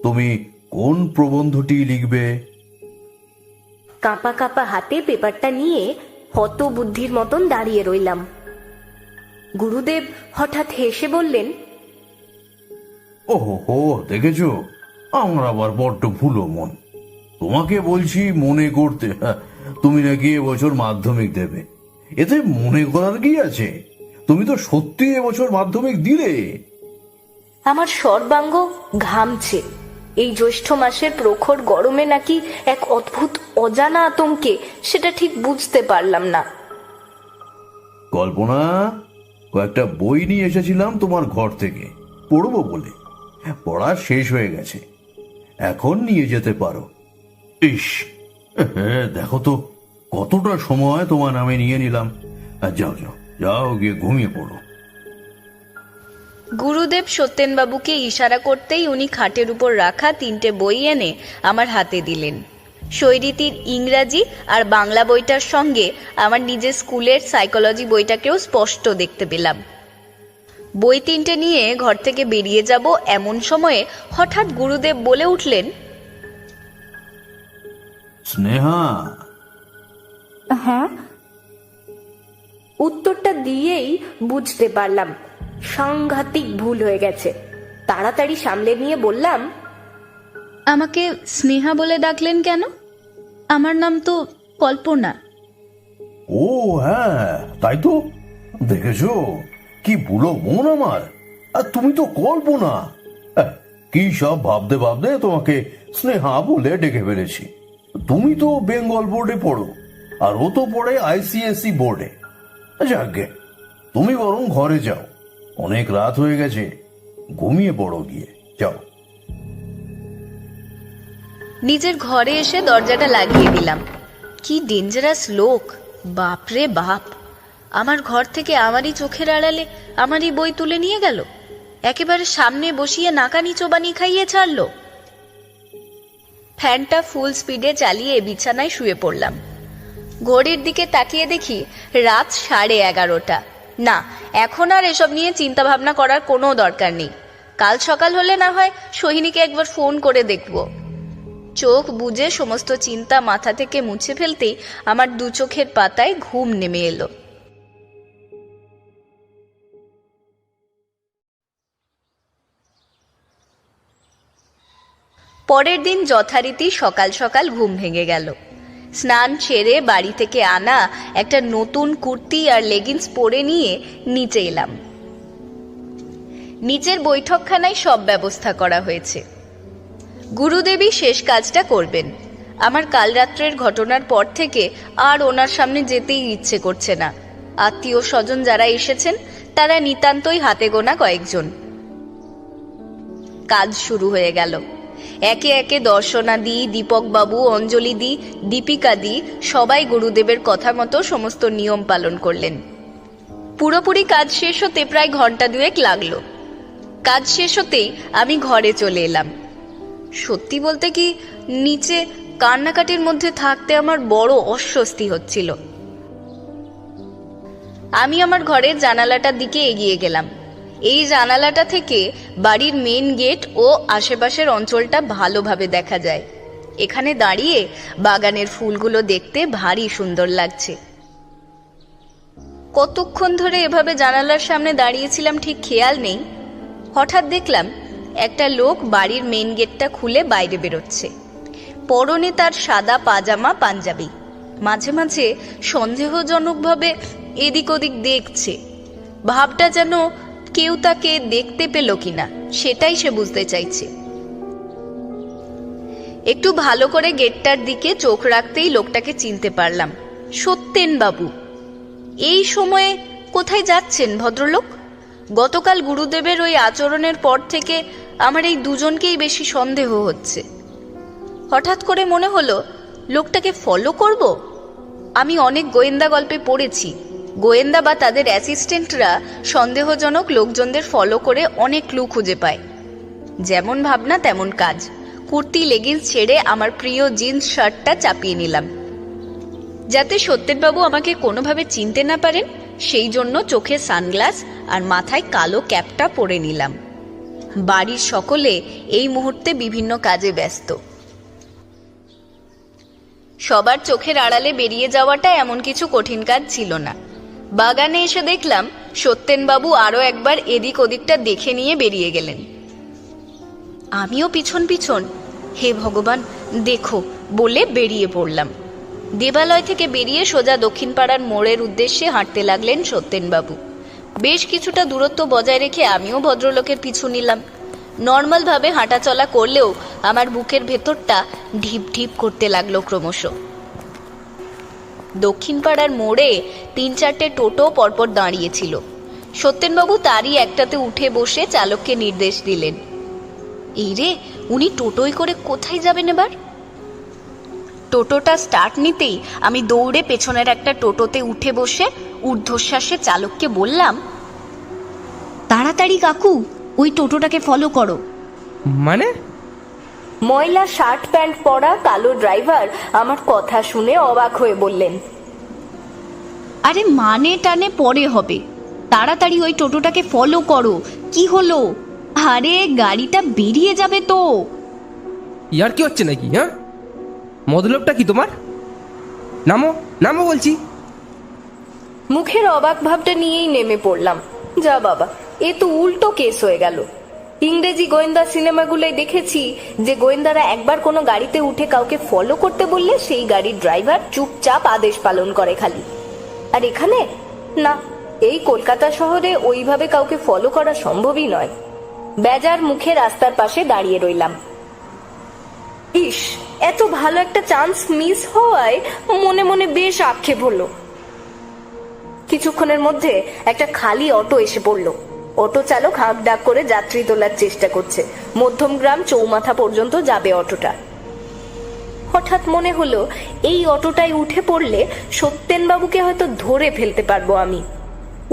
তুমি কোন প্রবন্ধটি লিখবে? কাঁপা কাঁপা হাতে পেপারটা নিয়ে হতবুদ্ধির মতন দাঁড়িয়ে রইলাম। গুরুদেব হঠাৎ হেসে বললেন, ওহো, দেখেছো, আমরা আবার বড্ড ভুলো মন। তোমাকে বলছি মনে করতে। তুমি নাকি এবছর মাধ্যমিক দেবে, এতে মনে করার কি আছে? তুমি তো সত্যি এবছর মাধ্যমিক দিলে। আমার সর্বাঙ্গ ঘামছে। এই জ্যৈষ্ঠ মাসের প্রখর গরমে নাকি এক অদ্ভুত অজানা আতঙ্কে, সেটা ঠিক বুঝতে পারলাম না। কল্পনা, কয়েকটা বই নিয়ে এসেছিলাম তোমার ঘর থেকে, পড়বো বলে। পড়া শেষ হয়ে গেছে, এখন নিয়ে যেতে পারো। ইস, দেখো তো কতটা সময় তোমার নামে নিয়ে নিলাম। যাও যাও যাও, গিয়ে ঘুমিয়ে পড়ো। গুরুদেব সত্যেনবাবুকে ইশারা করতেই উনি খাটের উপর রাখা 3টে বই এনে আমার হাতে দিলেন। শৈরীতির ইংরাজি আর বাংলা বইটার সঙ্গে আমার নিজের স্কুলের সাইকোলজি বইটাকেও স্পষ্ট দেখতে পেলাম। বই 3টে নিয়ে ঘর থেকে বেরিয়ে যাব এমন সময়ে হঠাৎ গুরুদেব বলে উঠলেন, স্নেহা। হ্যাঁ? উত্তরটা দিয়েই বুঝতে পারলাম সাংঘাতিক ভুল হয়ে গেছে। তাড়াতাড়ি সামলে নিয়ে বললাম, আমাকে স্নেহা বলে ডাকলেন কেন? আমার নাম তো কল্পনা। ও হ্যাঁ, তাই তো। দেখেছো কি বুলো মন আমার। আর তুমি তো কল্পনা। কি সব ভাবতে ভাবতে তোমাকে স্নেহা বলে ডেকে ফেলেছি। তুমি তো বেঙ্গল বোর্ডে পড়ো, আর ও তো পড়ে ICSE বোর্ডে। যাকে, তুমি বরং ঘরে যাও, অনেক রাত হয়ে গেছে, ঘুমিয়ে পড়ো গিয়ে, যাও। নিজের ঘরে এসে দরজাটা লাগিয়ে দিলাম। কি ডেঞ্জারাস লোক, বাপরে বাপ! আমার ঘর থেকে আমারই চোখের আড়ালে আমারই বই তুলে নিয়ে গেল, একেবারে সামনে বসিয়ে নাকানি চোবানি খাইয়ে ছাড়লো। ফ্যানটা ফুল স্পিডে চালিয়ে বিছানায় শুয়ে পড়লাম। ঘড়ির দিকে তাকিয়ে দেখি রাত 11:30। না, এখন আর এসব নিয়ে চিন্তা ভাবনা করার কোনো দরকার নেই। কাল সকাল হলে না হয় সোহিনীকে একবার ফোন করে দেখব। চোখ বুজে সমস্ত চিন্তা মাথা থেকে মুছে ফেলতেই আমার 2 চোখের পাতায় ঘুম নেমে এলো। পরের দিন যথারীতি সকাল সকাল ঘুম ভেঙে গেল। স্নান সেরে বাড়ি থেকে আনা একটা নতুন কুর্তি আর লেগিংস পরে নিয়ে নিচে এলাম। নিচের বৈঠকখানায় সব ব্যবস্থা করা হয়েছে। গুরুদেবী শেষ কাজটা করবেন। আমার কাল রাত্রের ঘটনার পর থেকে আর ওনার সামনে যেতেই ইচ্ছে করছে না। আত্মীয় স্বজন যারা এসেছেন তারা নিতান্তই হাতে গোনা কয়েকজন। কাজ শুরু হয়ে গেল। একে একে দর্শনা দি, দীপক বাবু, অঞ্জলি দি, দীপিকা দি সবাই গুরুদেবের কথা মতো সমস্ত নিয়ম পালন করলেন। পুরোপুরি কাজ শেষ হতে প্রায় ঘন্টা 2 লাগলো। কাজ শেষ হতেই আমি ঘরে চলে এলাম। সত্যি বলতে কি, নিচে কান্নাকাটির মধ্যে থাকতে আমার বড় অস্বস্তি হচ্ছিল। আমি আমার ঘরের জানালাটার দিকে এগিয়ে গেলাম। এই জানালাটা থেকে বাড়ির মেন গেট ও আশেপাশের অঞ্চলটা ভালোভাবে দেখা যায়। এখানে দাঁড়িয়ে বাগানের ফুলগুলো দেখতে ভারী সুন্দর লাগছে। কতক্ষণ ধরে এভাবে জানালার সামনে দাঁড়িয়েছিলাম ঠিক খেয়াল নেই। হঠাৎ দেখলাম একটা লোক বাড়ির মেন গেটটা খুলে বাইরে বেরোচ্ছে। পরনে তার সাদা পাজামা পাঞ্জাবি। মাঝে মাঝে সন্দেহজনকভাবে এদিক ওদিক দেখছে। ভাবটা যেন কেউ তাকে দেখতে পেল কিনা সেটাই সে বুঝতে চাইছে। একটু ভালো করে গেটটার দিকে চোখ রাখতেই লোকটাকে চিনতে পারলাম, সত্যেন বাবু। এই সময়ে কোথায় যাচ্ছেন ভদ্রলোক? গতকাল গুরুদেবের ওই আচরণের পর থেকে আমার এই দুজনকেই বেশি সন্দেহ হচ্ছে। হঠাৎ করে মনে হলো লোকটাকে ফলো করব। আমি অনেক গোয়েন্দা গল্পে পড়েছি, গোয়েন্দা বা তাদের অ্যাসিস্ট্যান্টরা সন্দেহজনক লোকজনদের ফলো করে অনেক ক্লু খুঁজে পায়। যেমন ভাবনা তেমন কাজ। কুর্তি লেগিংস ছেড়ে আমার প্রিয় জিন্স শার্টটা চাপিয়ে নিলাম, যাতে সত্যেনবাবু আমাকে কোনোভাবে চিনতে না পারেন। সেই জন্য চোখে সানগ্লাস আর মাথায় কালো ক্যাপটা পরে নিলাম। বাড়ির সকলে এই মুহূর্তে বিভিন্ন কাজে ব্যস্ত। সবার চোখের আড়ালে বেরিয়ে যাওয়াটা এমন কিছু কঠিন কাজ ছিল না। বাগানে এসে দেখলাম সত্যেনবাবু আরো একবার এদিক ওদিকটা দেখে নিয়ে বেরিয়ে গেলেন। আমিও পিছন পিছন। হে ভগবান, দেখো বলে বেরিয়ে পড়লাম। দেবালয় থেকে বেরিয়ে সোজা দক্ষিণ পাড়ার মোড়ের উদ্দেশ্যে হাঁটতে লাগলেন সত্যেনবাবু। বেশ কিছুটা দূরত্ব বজায় রেখে আমিও ভদ্রলোকের পিছু নিলাম। নর্মালভাবে হাঁটাচলা করলেও আমার বুকের ভেতরটা ঢিপ ঢিপ করতে লাগলো ক্রমশ। দক্ষিণ পাড়ার মোড়ে 3-4টে টোটো পরপর দাঁড়িয়েছিল। সত্যেনবাবু তারই একটাতে উঠে বসে চালককে নির্দেশ দিলেন। এই রে, উনি টোটোয় করে কোথায় যাবেন এবার? টোটোটা স্টার্ট নিতেই আমি দৌড়ে পেছনের একটা টোটোতে উঠে বসে ঊর্ধ্বশ্বাসে চালককে বললাম, তাড়াতাড়ি কাকু, ওই টোটোটাকে ফলো করো। মানে? ময়লা শার্ট প্যান্ট পরা কালো ড্রাইভার আমার কথা শুনে অবাক হয়ে বললেন, আরে মানে টানে পরে হবে, তাড়াতাড়ি ওই টোটোটাকে ফলো করো। কি হলো? আরে গাড়িটা বেরিয়ে যাবে তো। ইয়ার কি হচ্ছে নাকি? হ্যাঁ, মতলবটা কি তোমার? নামো নামো বলছি। মুখের অবাক ভাবটা নিয়েই নেমে পড়লাম। যা বাবা, এ তো উল্টো কেস হয়ে গেল। ইংরেজি গোয়েন্দা সিনেমাগুলোয় দেখেছি যে গোয়েন্দারা একবার কোনো গাড়িতে উঠে কাউকে ফলো করতে বললে সেই গাড়ির ড্রাইভার চুপচাপ আদেশ পালন করে খালি। আর এখানে না, এই কলকাতা শহরে ওইভাবে কাউকে ফলো করা সম্ভবই নয়। বেজার মুখে রাস্তার পাশে দাঁড়িয়ে রইলাম। ইস, এত ভালো একটা চান্স মিস হওয়ায় মনে মনে বেশ আক্ষেপ হলো। কিছুক্ষণের মধ্যে একটা খালি অটো এসে পড়লো। অটো চালক হাঁক ডাক করে যাত্রী তোলার চেষ্টা করছে। মধ্যমগ্রাম চৌমাথা পর্যন্ত যাবে অটোটা। হঠাৎ মনে হলো এই অটোটায় উঠে পড়লে সত্যেনবাবুকে হয়তো ধরে ফেলতে পারবো আমি।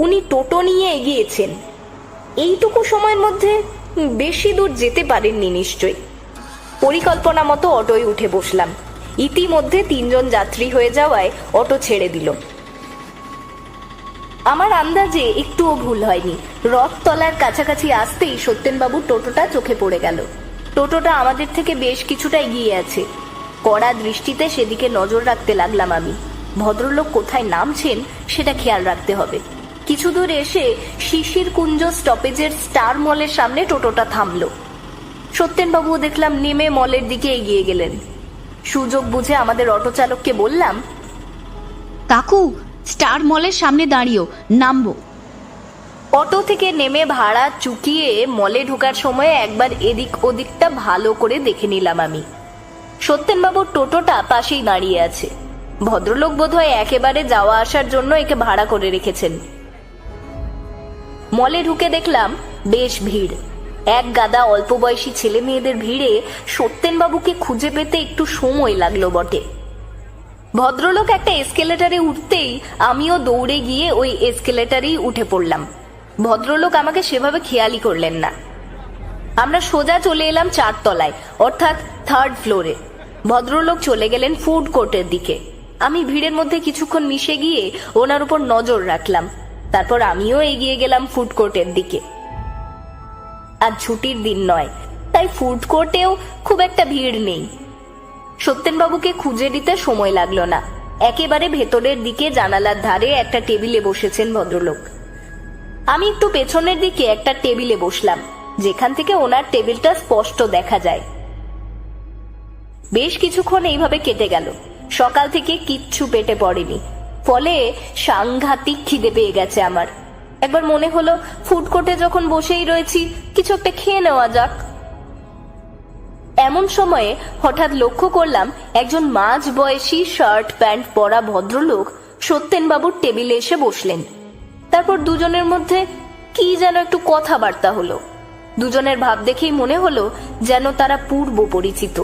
উনি টোটো নিয়ে এগিয়েছেন। এইটুকু সময়ের মধ্যে বেশি দূর যেতে পারেননি নিশ্চয়ই। পরিকল্পনা মতো অটোয় উঠে বসলাম। ইতিমধ্যে 3 জন যাত্রী হয়ে যাওয়ায় অটো ছেড়ে দিল। আমার আন্দাজে একটুও ভুল হয়নি। রথতলার কাছাকাছি আসতেই সত্যেনবাবুর টোটোটা চোখে পড়ে গেল। টোটোটা আমাদের থেকে বেশ কিছুটা এগিয়ে আছে। কড়া দৃষ্টিতে সেদিকে নজর রাখতে লাগলাম আমি। ভদ্রলোক কোথায় নামছেন সেটা খেয়াল রাখতে হবে। কিছু দূর এসে শিশির কুঞ্জ স্টপেজের স্টার মলের সামনে টোটোটা থামলো। সত্যেনবাবুও দেখলাম নেমে মলের দিকে এগিয়ে গেলেন। সুযোগ বুঝে আমাদের অটো চালককে বললাম, কাকু, স্টার মলের সামনে দাঁড়িয়েও নামবো। অটো থেকে নেমে ভাড়া চুকিয়ে মলে ঢোকার সময় একবার এদিক ওদিকটা ভালো করে দেখে নিলাম আমি। সত্যেনবাবুর টোটোটা পাশেই দাঁড়িয়ে আছে। ভদ্রলোক বোধহয় একেবারে যাওয়া আসার জন্য একে ভাড়া করে রেখেছেন। মলে ঢুকে দেখলাম বেশ ভিড়। এক গাদা অল্প বয়সী ছেলে মেয়েদের ভিড়ে সত্যেনবাবুকে খুঁজে পেতে একটু সময় লাগলো বটে। ভদ্রলোক একটা এসকেলেটারে উঠতেই আমিও দৌড়ে গিয়ে ওই এসকেলেটারেই উঠে পড়লাম। ভদ্রলোক আমাকে সেভাবে খেয়ালই করলেন না। আমরা সোজা চলে এলাম 4 তলায়, অর্থাৎ 3rd ফ্লোরে। ভদ্রলোক চলে গেলেন ফুড কোর্টের দিকে। আমি ভিড়ের মধ্যে কিছুক্ষণ মিশে গিয়ে ওনার উপর নজর রাখলাম। তারপর আমিও এগিয়ে গেলাম ফুড কোর্টের দিকে। আজ ছুটির দিন নয়, তাই ফুড কোর্টেও খুব একটা ভিড় নেই। সত্যেনবাবুকে খুঁজে দিতে সময় লাগলো না। একেবারে ভেতরের দিকে জানালার ধারে একটা টেবিলে বসেছেন ভদ্রলোক। আমি একটু পেছনের দিকে একটা টেবিলে বসলাম, যেখান থেকে ওনার টেবিলটা স্পষ্ট দেখা যায়। বেশ কিছুক্ষণ এইভাবে কেটে গেল। সকাল থেকে কিচ্ছু পেটে পড়েনি, ফলে সাংঘাতিক খিদে পেয়ে গেছে আমার। একবার মনে হলো ফুড কোর্টে যখন বসেই রয়েছি কিছু একটা খেয়ে নেওয়া যাক। এমন সময়ে হঠাৎ লক্ষ্য করলাম একজন মাঝ বয়সী শার্ট প্যান্ট পরা ভদ্রলোক সত্যেনবাবুর টেবিলে এসে বসলেন। তারপর দুজনের মধ্যে কি যেন একটু কথাবার্তা হলো। দুজনের ভাব দেখেই মনে হলো যেন তারা পূর্ব পরিচিত।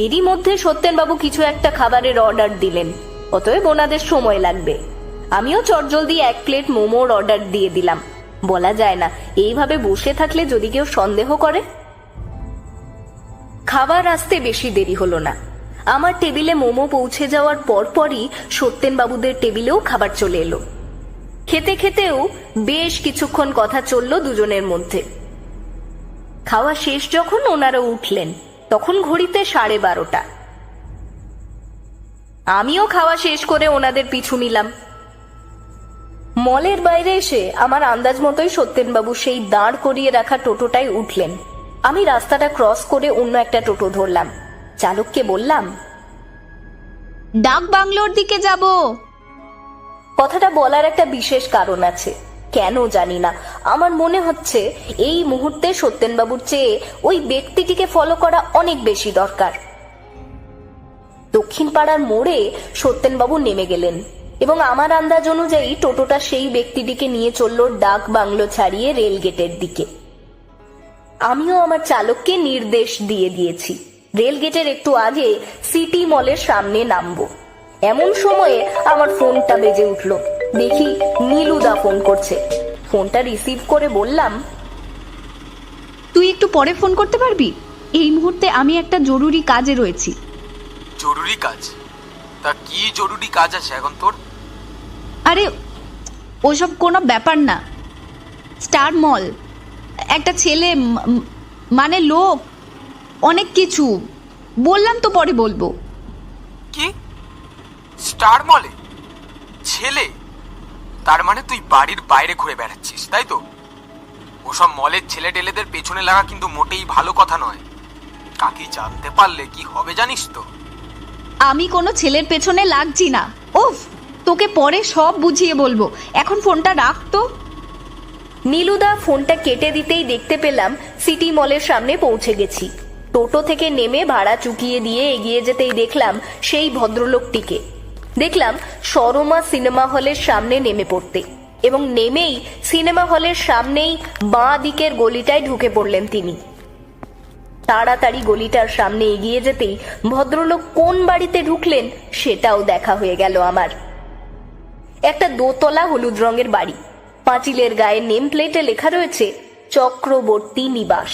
এরই মধ্যে সত্যেনবাবু কিছু একটা খাবারের অর্ডার দিলেন। অতএব ওনাদের সময় লাগবে। আমিও চটজলদি 1 প্লেট মোমোর অর্ডার দিয়ে দিলাম। বলা যায় না এইভাবে বসে থাকলে যদি কেউ সন্দেহ করে। খাবার আসতে বেশি দেরি হলো না। আমার টেবিলে মোমো পৌঁছে যাওয়ার পরপরই সত্যেনবাবুদের টেবিলেও খাবার চলে এলো। খেতে খেতেও বেশ কিছুক্ষণ কথা চলল দুজনের মধ্যে। খাওয়া শেষ যখন ওনারা উঠলেন, তখন ঘড়িতে 12:30। আমিও খাওয়া শেষ করে ওনাদের পিছু নিলাম। মলের বাইরে এসে আমার আন্দাজ মতোই সত্যেনবাবু সেই দাঁড় করিয়ে রাখা টোটোটায় উঠলেন। আমি রাস্তাটা ক্রস করে অন্য একটা টোটো ধরলাম। চালককে বললাম, ডাক বাংলোর দিকে যাব। কথাটা বলার একটা বিশেষ কারণ আছে, কেন জানি না আমার মনে হচ্ছে এই মুহূর্তে সত্যেনবাবুর চেয়ে ওই ব্যক্তিটিকে ফলো করা অনেক বেশি দরকার। দক্ষিণ পাড়ার মোড়ে সত্যেনবাবু নেমে গেলেন এবং আমার আন্দাজ অনুযায়ী টোটোটা সেই ব্যক্তিটিকে নিয়ে চলল ডাক বাংলো ছাড়িয়ে রেল গেটের দিকে। আমিও আমার চালককে নির্দেশ দিয়ে দিয়েছি রেল গেটের একটু আগে সিটি মলের সামনে নামবো। এমন সময়ে আমার ফোনটা বেজে উঠল। দেখি নীলুদা ফোন করছে। ফোনটা রিসিভ করে বললাম, তুই একটু পরে ফোন করতে পারবি? এই মুহূর্তে আমি একটা জরুরি কাজে রয়েছি। জরুরি কাজ? তা কি জরুরি কাজ আছে এখন তোর? আরে ওসব কোনো ব্যাপার না। স্টার মল, একটা ছেলে মানে লোক, অনেক কিছু বললাম তো, পরে বলবো। কি? স্টার মলে ছেলে? তার মানে তুই বাড়ির বাইরে ঘুরে বেড়াচ্ছিস, তাই তো? ওসব মলের ছেলে টেলেদের পেছনে লাগা কিন্তু মোটেই ভালো কথা নয়। কাকি জানতে পারলে কি হবে জানিস তো? আমি কোনো ছেলের পেছনে লাগছি না। ওফ, তোকে পরে সব বুঝিয়ে বলবো, এখন ফোনটা রাখ তো। নীলুদা ফোনটা কেটে দিতেই দেখতে পেলাম সিটি মলের সামনে পৌঁছে গেছি। টোটো থেকে নেমে ভাড়া চুকিয়ে দিয়ে এগিয়ে যেতেই দেখলাম সেই ভদ্রলোকটিকে। দেখলাম শর্মা সিনেমা হলের সামনে নেমে পড়তে, এবং নেমেই সিনেমা হলের সামনেই বাঁ দিকের গলিটায় ঢুকে পড়লেন তিনি। তাড়াতাড়ি গলিটার সামনে এগিয়ে যেতেই ভদ্রলোক কোন বাড়িতে ঢুকলেন সেটাও দেখা হয়ে গেল আমার। একটা দোতলা হলুদ রঙের বাড়ি, পাঁচিলের গায়ে নেম প্লেটে লেখা রয়েছে চক্রবর্তী নিবাস।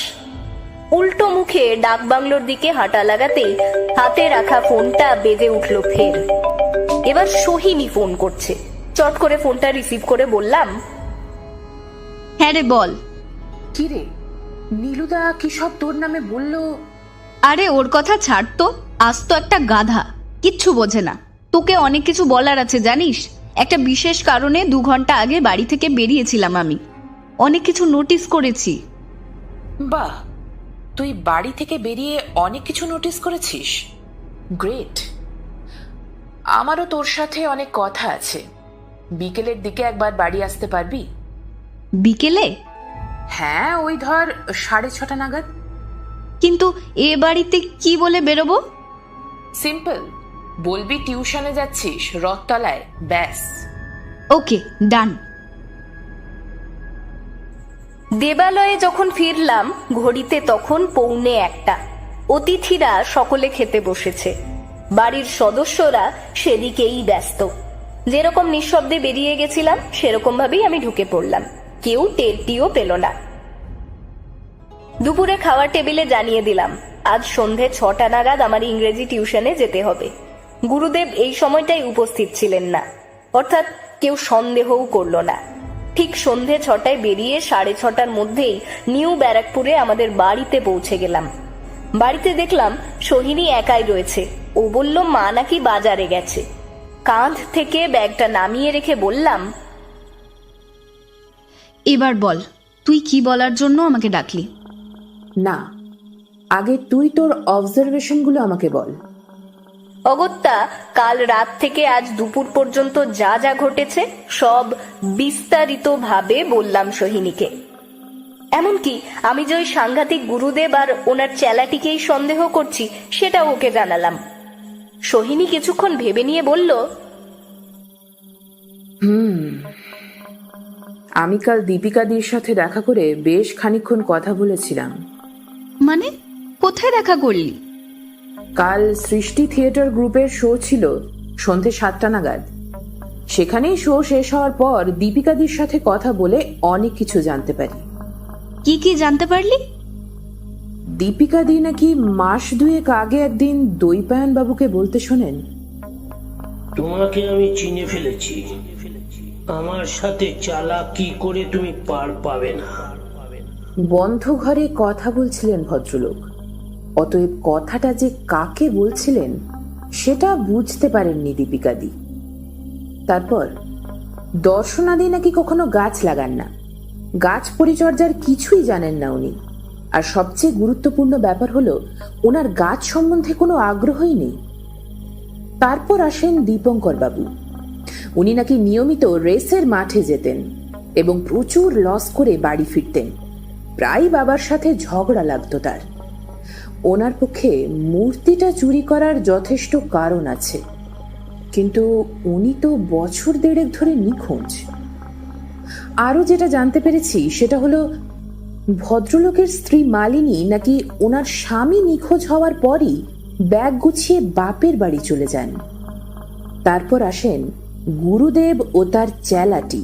উল্টো মুখে ডাক বাংলোর দিকে হাঁটা লাগাতেই হাতে রাখা ফোনটা বেজে উঠল ফের। এবার সোহিনী ফোন করছে। চট করে ফোনটা রিসিভ করে বললাম, হ্যাঁ রে, বল। কি রে, নীলুদা কি সব তোর নামে বললো? আরে ওর কথা ছাড় তো, আজ তো একটা গাধা, কিচ্ছু বোঝে না। তোকে অনেক কিছু বলার আছে জানিস। একটা বিশেষ কারণে 2 ঘন্টা আগে বাড়ি থেকে বেরিয়েছিলাম আমি। অনেক কিছু নোটিস করেছি। বাহ, তুই বাড়ি থেকে বেরিয়ে অনেক কিছু নোটিস করেছিস? গ্রেট। আমারও তোর সাথে অনেক কথা আছে। বিকেলের দিকে একবার বাড়ি আসতে পারবি? বিকেলে? হ্যাঁ, ওই ধর 6:30 নাগাদ। কিন্তু এ বাড়িতে কি বলে বেরোবো? সিম্পল, বলবি টিউশনে যাচ্ছিস রথতলায়, ব্যাস। ওকে, ডান। দেবালয়ে যখন ফিরলাম ঘড়িতে তখন 1:45। অতিথিরা সকলে খেতে বসেছে। বাড়ির সদস্যরা সেদিকেই ব্যস্ত। যেরকম নিঃশব্দে বেরিয়ে গেছিলাম সেরকম ভাবেই আমি ঢুকে পড়লাম। কেউ টেরটিও পেল না। দুপুরে খাওয়ার টেবিলে জানিয়ে দিলাম আজ সন্ধে 6টা নাগাদ আমার ইংরেজি টিউশনে যেতে হবে। গুরুদেব এই সময়টাই উপস্থিত ছিলেন না, অর্থাৎ কেউ সন্দেহও করল না। ঠিক সন্ধে 6টায় বেরিয়ে 6:30টার মধ্যেই নিউ ব্যারাকপুরে আমাদের বাড়িতে পৌঁছে গেলাম। বাড়িতে দেখলাম সোহিনী একাই রয়েছে। ও বলল মা নাকি বাজারে গেছে। কাঁধ থেকে ব্যাগটা নামিয়ে রেখে বললাম, এবার বল, তুই কি বলার জন্য আমাকে ডাকলি? না, আগে তুই তোর অবজারভেশনগুলো আমাকে বল। অগত্যা কাল রাত থেকে আজ দুপুর পর্যন্ত যা যা ঘটেছে সব বিস্তারিতভাবে বললাম সোহিনীকে। এমনকি আমি যে ওই সাংঘাতিক গুরুদেব আর ওনার চেলাটিকেই সন্দেহ করছি সেটাও ওকে জানালাম। সোহিনী কিছুক্ষণ ভেবে নিয়ে বলল, আমি কাল দীপিকাদির সাথে দেখা করে বেশ খানিকক্ষণ কথা বলেছিলাম। মানে কোথায় দেখা করলি? কাল সৃষ্টি থিয়েটার গ্রুপের শো ছিল সন্ধে 7টা নাগাদ। সেখানেই শো শেষ হওয়ার পর দীপিকাদির সাথে কথা বলে অনেক কিছু জানতে পারি। কি কি জানতে পারলি? দীপিকাদি নাকি মাস 2 আগে একদিন দৈপায়ন বাবুকে বলতে শোনেন, তোমাকে আমি চিনে ফেলেছি, আমার সাথে চালাকি করে তুমি পার পাবে না। বন্ধ ঘরে কথা বলছিলেন ভদ্রলোক। অতএব কথাটা যে কাকে বলছিলেন সেটা বুঝতে পারেননি দীপিকাদি। তারপর দর্শনাদি নাকি কখনো গাছ লাগান না, গাছ পরিচর্যার কিছুই জানেন না উনি। আর সবচেয়ে গুরুত্বপূর্ণ ব্যাপার হলো ওনার গাছ সম্বন্ধে কোনো আগ্রহই নেই। তারপর আসেন দীপঙ্কর বাবু। উনি নাকি নিয়মিত রেসের মাঠে যেতেন এবং প্রচুর লস করে বাড়ি ফিরতেন। প্রায় বাবার সাথে ঝগড়া লাগতো তার। ওনার পক্ষে মূর্তিটা চুরি করার যথেষ্ট কারণ আছে, কিন্তু উনি তো বছর দেড়েক ধরে নিখোঁজ। আরো যেটা জানতে পেরেছি সেটা হলো ভদ্রলোকের স্ত্রী মালিনী নাকি ওনার স্বামী নিখোঁজ হওয়ার পরই ব্যাগ গুছিয়ে বাপের বাড়ি চলে যান। তারপর আসেন গুরুদেব ও তার চেলাটি।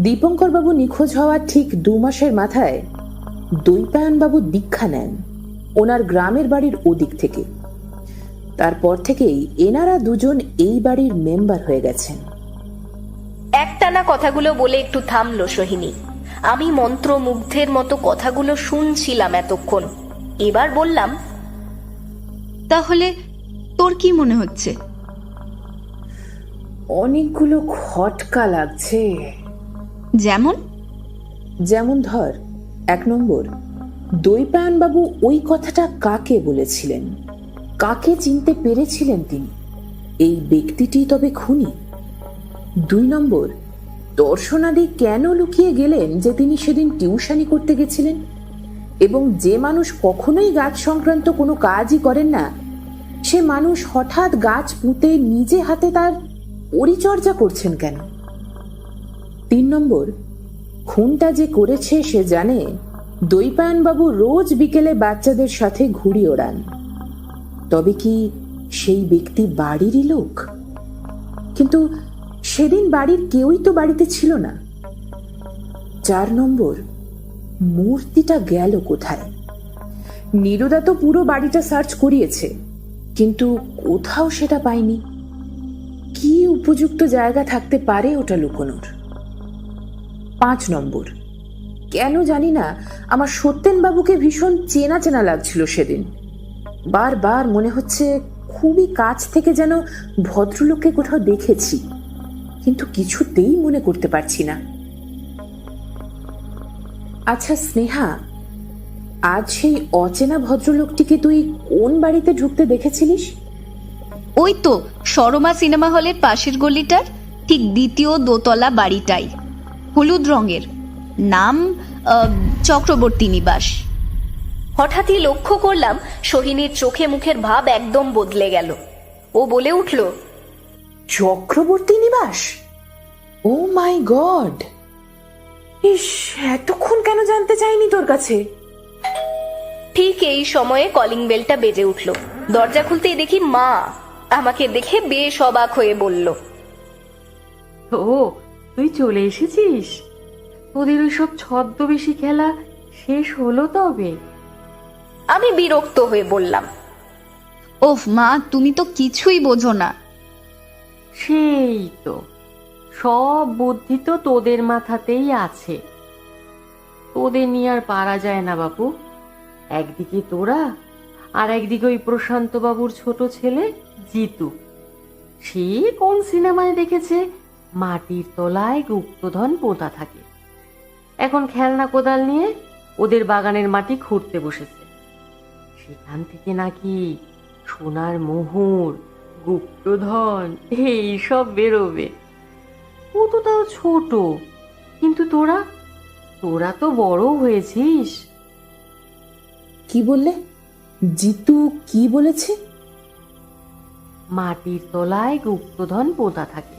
দীপঙ্কর বাবু নিখোঁজ হওয়ার ঠিক 2 মাসের মাথায় দৈপায়ন বাবু দীক্ষা নেন ওনার গ্রামের বাড়ির ওদিক থেকে। তারপর থেকেই এনারা দুজন এই বাড়ির মেম্বার হয়ে গেছেন। একটানা কথাগুলো বলে একটু থামলো সোহিনী। আমি মন্ত্রমুগ্ধের মতো কথাগুলো শুনছিলাম এতক্ষণ। এবার বললাম, তাহলে তোর কি মনে হচ্ছে? অনেকগুলো খটকা লাগছে। যেমন ধর, 1 নম্বর, দৈপায়ন বাবু ওই কথাটা কাকে বলেছিলেন, কাকে চিনতে পেরেছিলেন তিনি? এই ব্যক্তিটি তবে খুনি? 2 নম্বর, দর্শনাদি কেন লুকিয়ে গেলেন যে তিনি সেদিন টিউশনি করতে গেছিলেন, এবং যে মানুষ কখনোই গাছ সংক্রান্ত কোনো কাজই করেন না সে মানুষ হঠাৎ গাছ পুঁতে নিজে হাতে তার পরিচর্যা করছেন কেন? 3 নম্বর, খুনটা যে করেছে সে জানে দৈপায়ন বাবু রোজ বিকেলে বাচ্চাদের সাথে ঘুড়ি ওড়ান। তবে কি সেই ব্যক্তি বাড়িরই লোক? কিন্তু সেদিন বাড়ির কেউই তো বাড়িতে ছিল না। 4 নম্বর, মূর্তিটা গেল কোথায়? নীরুদা তো পুরো বাড়িটা সার্চ করিয়েছে, কিন্তু কোথাও সেটা পায়নি। কি উপযুক্ত জায়গা থাকতে পারে ওটা লুকোনোর? 5 নম্বর, কেন জানি না আমার সত্যেন বাবুকে ভীষণ চেনা চেনা লাগছিল সেদিন। বারবার মনে হচ্ছে খুবই কাছ থেকে যেন ভদ্রলোককে কোথাও দেখেছি, কিন্তু কিছুতেই মনে করতে পারছি না। আচ্ছা স্নেহা, আজ সেই অচেনা ভদ্রলোকটিকে তুই কোন বাড়িতে ঢুকতে দেখেছিলিস? ওই তো শর্মা সিনেমা হলের পাশের গলিটার ঠিক 2য় দোতলা বাড়িটাই, হলুদ রঙের, নাম চক্রবর্তী নিবাস। হঠাৎই লক্ষ্য করলাম সোহিনীর চোখে মুখের ভাব একদম বদলে গেল। ও বলে উঠল, চক্রবর্তী নিবাস? ও মাই গড! ইস, এতক্ষণ কেন জানতে চাইনি তোর কাছে? ঠিক এই সময়ে কলিং বেলটা বেজে উঠল। দরজা খুলতেই দেখি মা। আমাকে দেখে বেশ অবাক হয়ে বলল, ও তুই চলে এসেছিস? তোদের ওই সব ছদ্মবেশী খেলা শেষ হলো তবে? আমি বিরক্ত হয়ে বললাম, ওফ মা, তুমি তো কিছুই বোঝো না। সেই তো, সব বুদ্ধি তো তোদের মাথাতেই আছে। তোদের নিয়ে আর পারা যায় না বাপু। একদিকে তোরা, আর একদিকে ওই প্রশান্ত বাবুর ছোট ছেলে জিতু। সে কোন সিনেমায় দেখেছে মাটির তলায় গুপ্তধন পোঁতা থাকে। এখন খেলনা কোদাল নিয়ে ওদের বাগানের মাটি খুঁড়তে বসেছে। সেখান থেকে নাকি সোনার মোহর, গুপ্তধন এই সব বেরোবে। ও তো তাও ছোট, কিন্তু তোরা তো বড় হয়েছিস। কি বললে? জিতু কি বলেছে? মাটির তলায় গুপ্তধন পোঁতা থাকে।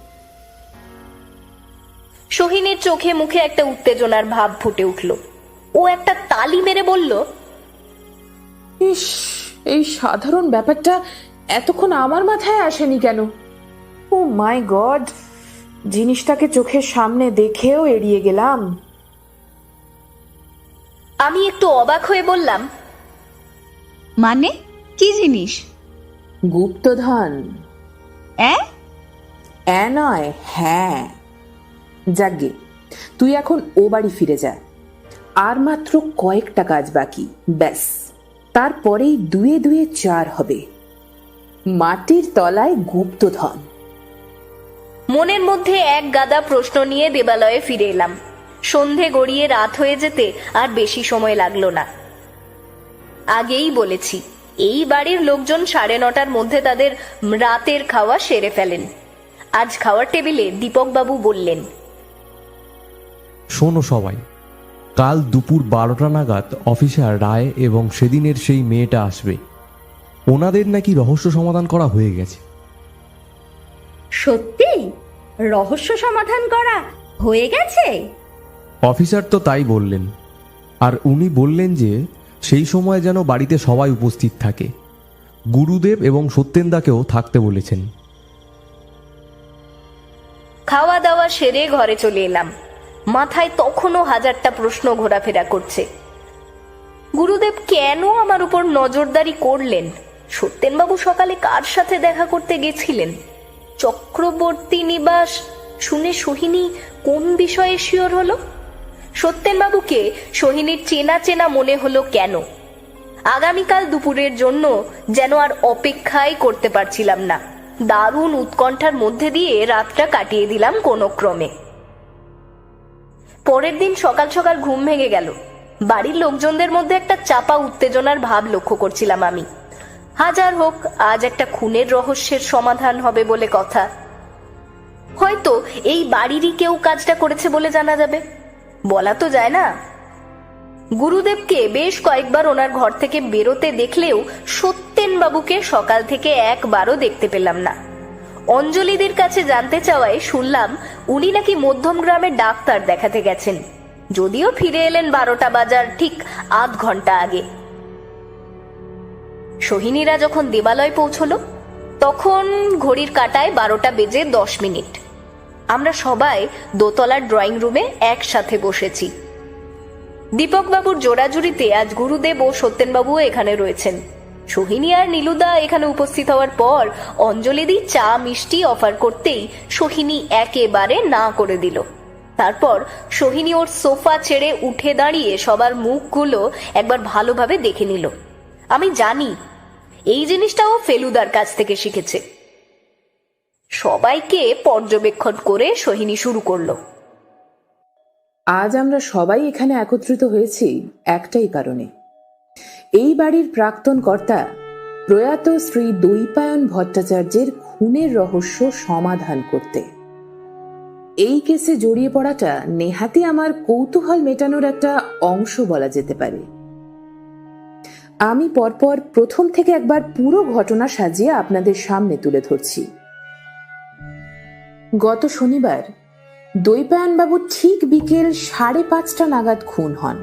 সোহিনীর চোখে মুখে একটা উত্তেজনার ভাব ফুটে উঠল। ও একটা তালি মেরে বলল, ইস, এই সাধারণ ব্যাপারটা এতক্ষণ আমার মাথায় আসেনি কেন? ও মাই গড, জিনিসটাকে চোখের সামনে দেখেও এড়িয়ে গেলাম। আমি একটু অবাক হয়ে বললাম, মানে কি জিনিস? গুপ্তধন। নয়, হ্যাঁ। যাকগে, তুই এখন ও বাড়ি ফিরে যা। আর মাত্র কয়েকটা কাজ বাকি, ব্যাস। তারপরেই 2 এ 2 4 হবে। মাটির তলায় গুপ্তধন। মনের মধ্যে এক গাদা প্রশ্ন নিয়ে দেবালয়ে ফিরে এলাম। সন্ধে গড়িয়ে রাত হয়ে যেতে আর বেশি সময় লাগলো না। আগেই বলেছি, এই বাড়ির লোকজন 9:30টার মধ্যে তাদের রাতের খাওয়া সেরে ফেলেন। আজ খাওয়ার টেবিলে দীপকবাবু বললেন, শোনো সবাই, কাল দুপুর 12টা নাগাদ অফিসার রায় এবং সেদিনের সেই মেয়েটা আসবে। ওনাদের নাকি রহস্য সমাধান করা হয়ে গেছে। সত্যি রহস্য সমাধান করা হয়ে গেছে? অফিসার তো তাই বললেন, আর উনি বললেন যে সেই সময় যেন বাড়িতে সবাই উপস্থিত থাকে। গুরুদেব এবং সত্যেনদাকেও থাকতে বলেছেন। খাওয়া দাওয়া সেরে ঘরে চলে এলাম। মাথায় তখনও 1000টা প্রশ্ন ঘোরাফেরা করছে। গুরুদেব কেন আমার উপর নজরদারি করলেন? সত্যেনবাবু সকালে কার সাথে দেখা করতে গেছিলেন? চক্রবর্তী নিবাস শুনে সোহিনী কোন বিষয়ে শিওর হলো? সত্যেনবাবুকে সোহিনীর চেনা চেনা মনে হলো কেন? আগামীকাল দুপুরের জন্য যেন আর অপেক্ষাই করতে পারছিলাম না। দারুণ উৎকণ্ঠার মধ্যে দিয়ে রাতটা কাটিয়ে দিলাম কোনো ক্রমে। পরের দিন সকাল সকাল ঘুম ভেঙে গেল। বাড়ির লোকজনদের মধ্যে একটা চাপা উত্তেজনার ভাব লক্ষ্য করছিলাম আমি। হাজার হোক, আজ একটা খুনের রহস্যের সমাধান হবে বলে কথা। হয়তো এই বাড়িরই কেউ কাজটা করেছে বলে জানা যাবে, বলা তো যায় না। গুরুদেবকে বেশ কয়েকবার ওনার ঘর থেকে বেরোতে দেখলেও সত্যেনবাবুকে সকাল থেকে একবারও দেখতে পেলাম না। অঞ্জলিদের কাছে জানতে চাওয়ায় শুনলাম উনি নাকি মধ্যম গ্রামে ডাক্তার দেখাতে গেছেন, যদিও ফিরে এলেন 12টা বাজার ঠিক আধ ঘন্টা আগে। সোহিনীরা যখন দেবালয় পৌঁছলো তখন ঘড়ির কাঁটায় 12টা বেজে 10 মিনিট। আমরা সবাই দোতলার ড্রয়িং রুমে একসাথে বসেছি। দীপকবাবুর জোড়াজুড়িতে আজ গুরুদেব ও সত্যেনবাবুও এখানে রয়েছেন। সোহিনী আর নীলুদা এখানে উপস্থিত হওয়ার পর অঞ্জলিদি চা মিষ্টি অফার করতেই সোহিনী একেবারে না করে দিল। তারপর সোহিনী ওর সোফা ছেড়ে উঠে দাঁড়িয়ে সবার মুখগুলো একবার ভালোভাবে দেখে নিল। আমি জানি এই জিনিসটাও ফেলুদার কাছ থেকে শিখেছে। সবাইকে পর্যবেক্ষণ করে সোহিনী শুরু করলো। আজ আমরা সবাই এখানে একত্রিত হয়েছি একটাই কারণে। এই বাড়ির প্রাক্তন কর্তা প্রয়াত শ্রী দ্বৈপায়ন ভট্টাচার্যের খুনের রহস্য সমাধান করতে। এই কেসে জড়িয়ে পড়াটা নেহাতি আমার কৌতূহল মেটানোর একটা অংশ বলা যেতে পারে। আমি পরপর প্রথম থেকে একবার পুরো ঘটনা সাজিয়ে আপনাদের সামনে তুলে ধরছি। গত শনিবার দ্বৈপায়নবাবু ঠিক বিকেল 5:30টা নাগাদ খুন হন।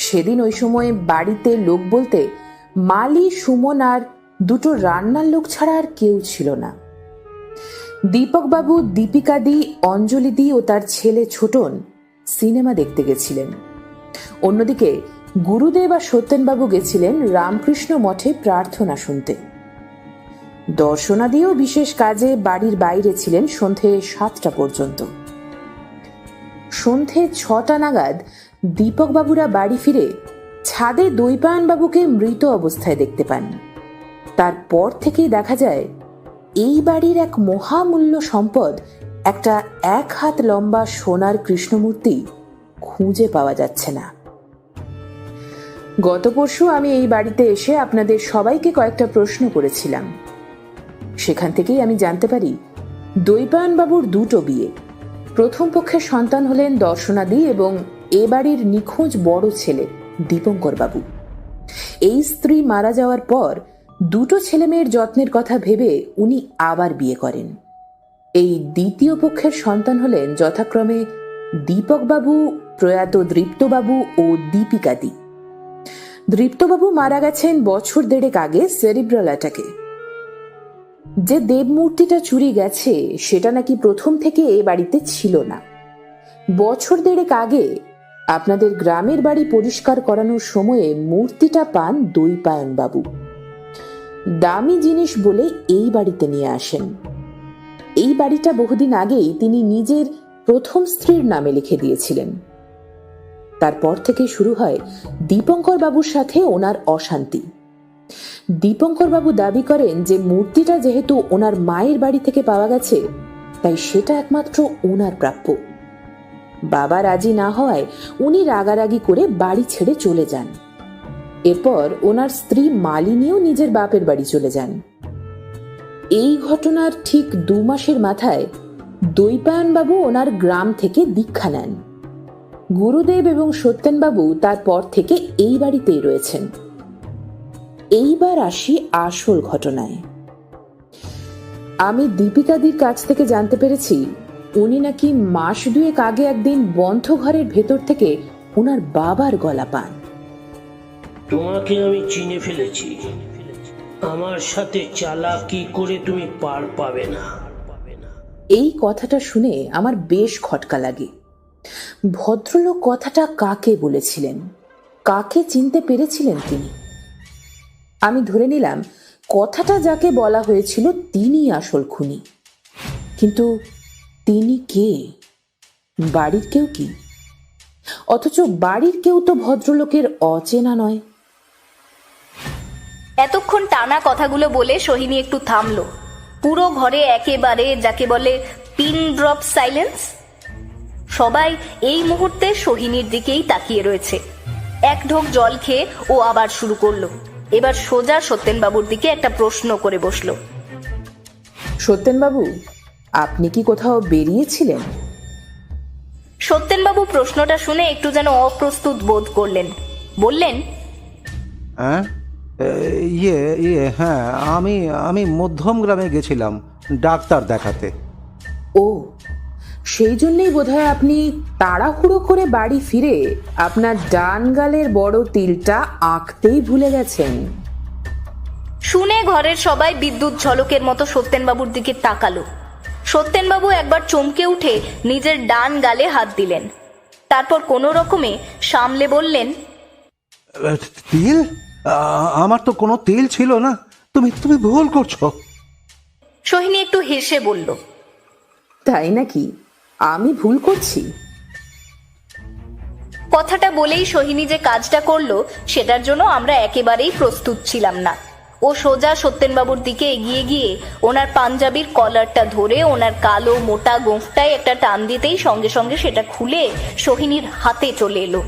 সেদিন ওই সময় বাড়িতে লোক বলতে মালি, সুমন আর দুটো রান্নার লোক ছাড়া আর কেউ ছিল না। দীপকবাবু, দীপিকাদি, অঞ্জলিদি ও তার ছেলে ছোটন সিনেমা দেখতে গেছিলেন। অন্যদিকে গুরুদেব আর সত্যেনবাবু গেছিলেন রামকৃষ্ণ মঠে প্রার্থনা শুনতে। দর্শনাদিও বিশেষ কাজে বাড়ির বাইরে ছিলেন সন্ধে 7টা পর্যন্ত। সন্ধে 6টা নাগাদ দীপকবাবুরা বাড়ি ফিরে ছাদে দ্বৈপায়নবাবুকে মৃত অবস্থায় দেখতে পান। তারপর থেকেই দেখা যায় এই বাড়ির এক মহামূল্য সম্পদ, একটা 1 হাত লম্বা সোনার কৃষ্ণমূর্তি খুঁজে পাওয়া যাচ্ছে না। গত পরশু আমি এই বাড়িতে এসে আপনাদের সবাইকে কয়েকটা প্রশ্ন করেছিলাম। সেখান থেকেই আমি জানতে পারি দ্বৈপায়নবাবুর দুটো বিয়ে। প্রথম পক্ষের সন্তান হলেন দর্শনাদি এবং এ বাড়ির নিখোঁজ বড় ছেলে দীপঙ্কর বাবু। এই স্ত্রী মারা যাওয়ার পর দুটো ছেলে মেয়ের যত্নের কথা ভেবে উনি আবার বিয়ে করেন। এই দ্বিতীয় পক্ষের সন্তান হলেন যথাক্রমে দীপকবাবু, প্রয়াত দৃপ্তবাবু ও দীপিকাদি। দৃপ্তবাবু মারা গেছেন বছর 1.5 আগে সেরিব্রাল অ্যাটাকে। যে দেবমূর্তিটা চুরি গেছে সেটা নাকি প্রথম থেকে এ বাড়িতে ছিল না। বছর 1.5 আগে আপনাদের গ্রামের বাড়ি পরিষ্কার করানোর সময়ে মূর্তিটা পান দ্বৈপায়নবাবু। দামি জিনিস বলে এই বাড়িতে নিয়ে আসেন। এই বাড়িটা বহুদিন আগেই তিনি নিজের প্রথম স্ত্রীর নামে লিখে দিয়েছিলেন। তারপর থেকে শুরু হয় দীপঙ্কর বাবুর সাথে ওনার অশান্তি। দীপঙ্কর বাবু দাবি করেন যে মূর্তিটা যেহেতু ওনার মায়ের বাড়ি থেকে পাওয়া গেছে তাই সেটা একমাত্র ওনার প্রাপ্য। বাবা রাজি না হওয়ায় উনি রাগারাগি করে বাড়ি ছেড়ে চলে যান। এরপর ওনার স্ত্রী মালিনীও নিজের বাপের বাড়ি চলে যান। এই ঘটনার ঠিক 2 মাসের মাথায় দৈপায়নবাবু ওনার গ্রাম থেকে দীক্ষা নেন। গুরুদেব এবং সত্যেনবাবু তারপর থেকে এই বাড়িতেই রয়েছেন। এইবার আসি আসল ঘটনায়। আমি দীপিকাদির কাছ থেকে জানতে পেরেছি উনি নাকি মাস 2 আগে একদিন বন্ধ ঘরের ভেতর থেকে ওনার বাবার গলা পান। তোমাকে আমি চিনে ফেলেছি। আমার সাথে চালাকি করে তুমি পার পাবে না। এই কথাটা শুনে আমার বেশ খটকা লাগে। ভদ্রলোক কথাটা কাকে বলেছিলেন, কাকে চিনতে পেরেছিলেন তিনি? আমি ধরে নিলাম কথাটা যাকে বলা হয়েছিল তিনি আসল খুনি। কিন্তু তিনি কে? বাড়ির কেউ কি? অথচ বাড়ির কেউ তো ভদ্রলোকের অচেনা নয়। এতক্ষণ টানা কথাগুলো বলে সোহিনী একটু থামলো। পুরো ঘরে একেবারে যাকে বলে পিন ড্রপ সাইলেন্স। সবাই এই মুহূর্তে সোহিনীর দিকেই তাকিয়ে রয়েছে। এক ঢোক জল খেয়ে ও আবার শুরু করলো। এবার সোজা সত্যেনবাবুর দিকে একটা প্রশ্ন করে বসলো। সত্যেনবাবু, আপনি কি কোথাও বেরিয়েছিলেন? সত্যেনবাবু প্রশ্নটা শুনে একটু যেন অপ্রস্তুত বোধ করলেন। বললেন, হ্যাঁ হ্যাঁ, আমি মধ্যম গ্রামে গেছিলাম ডাক্তার দেখাতে। ও, সেই জন্যই বোধহয় আপনি তাড়াহুড়ো করে বাড়ি ফিরে আপনার ডান গালের বড় তিলটা আঁকতেই ভুলে গেছেন। শুনে ঘরের সবাই বিদ্যুৎ ঝলকের মতো সত্যেনবাবুর দিকে তাকালো। সত্যেনবাবু একবার চমকে উঠে নিজের ডান গালে হাত দিলেন। তারপর কোনো রকমে সামলে বললেন, তিল? আমার তো কোনো তিল ছিল না, তুমি ভুল করছো। সোহিনী একটু হেসে বলল, তাই নাকি? আমি ভুল করছি? কথাটা বলেই সোহিনী যে কাজটা করলো সেটার জন্য আমরা একেবারেই প্রস্তুত ছিলাম না। ও সোজা সত্যেনবাবুর দিকে এগিয়ে গিয়ে ওনার পাঞ্জাবির কলারটা ধরে ওনার কালো মোটা গোঁফটায় একটা টান দিতেই সঙ্গে সঙ্গে সেটা খুলে সোহিনীর হাতে চলে এলো।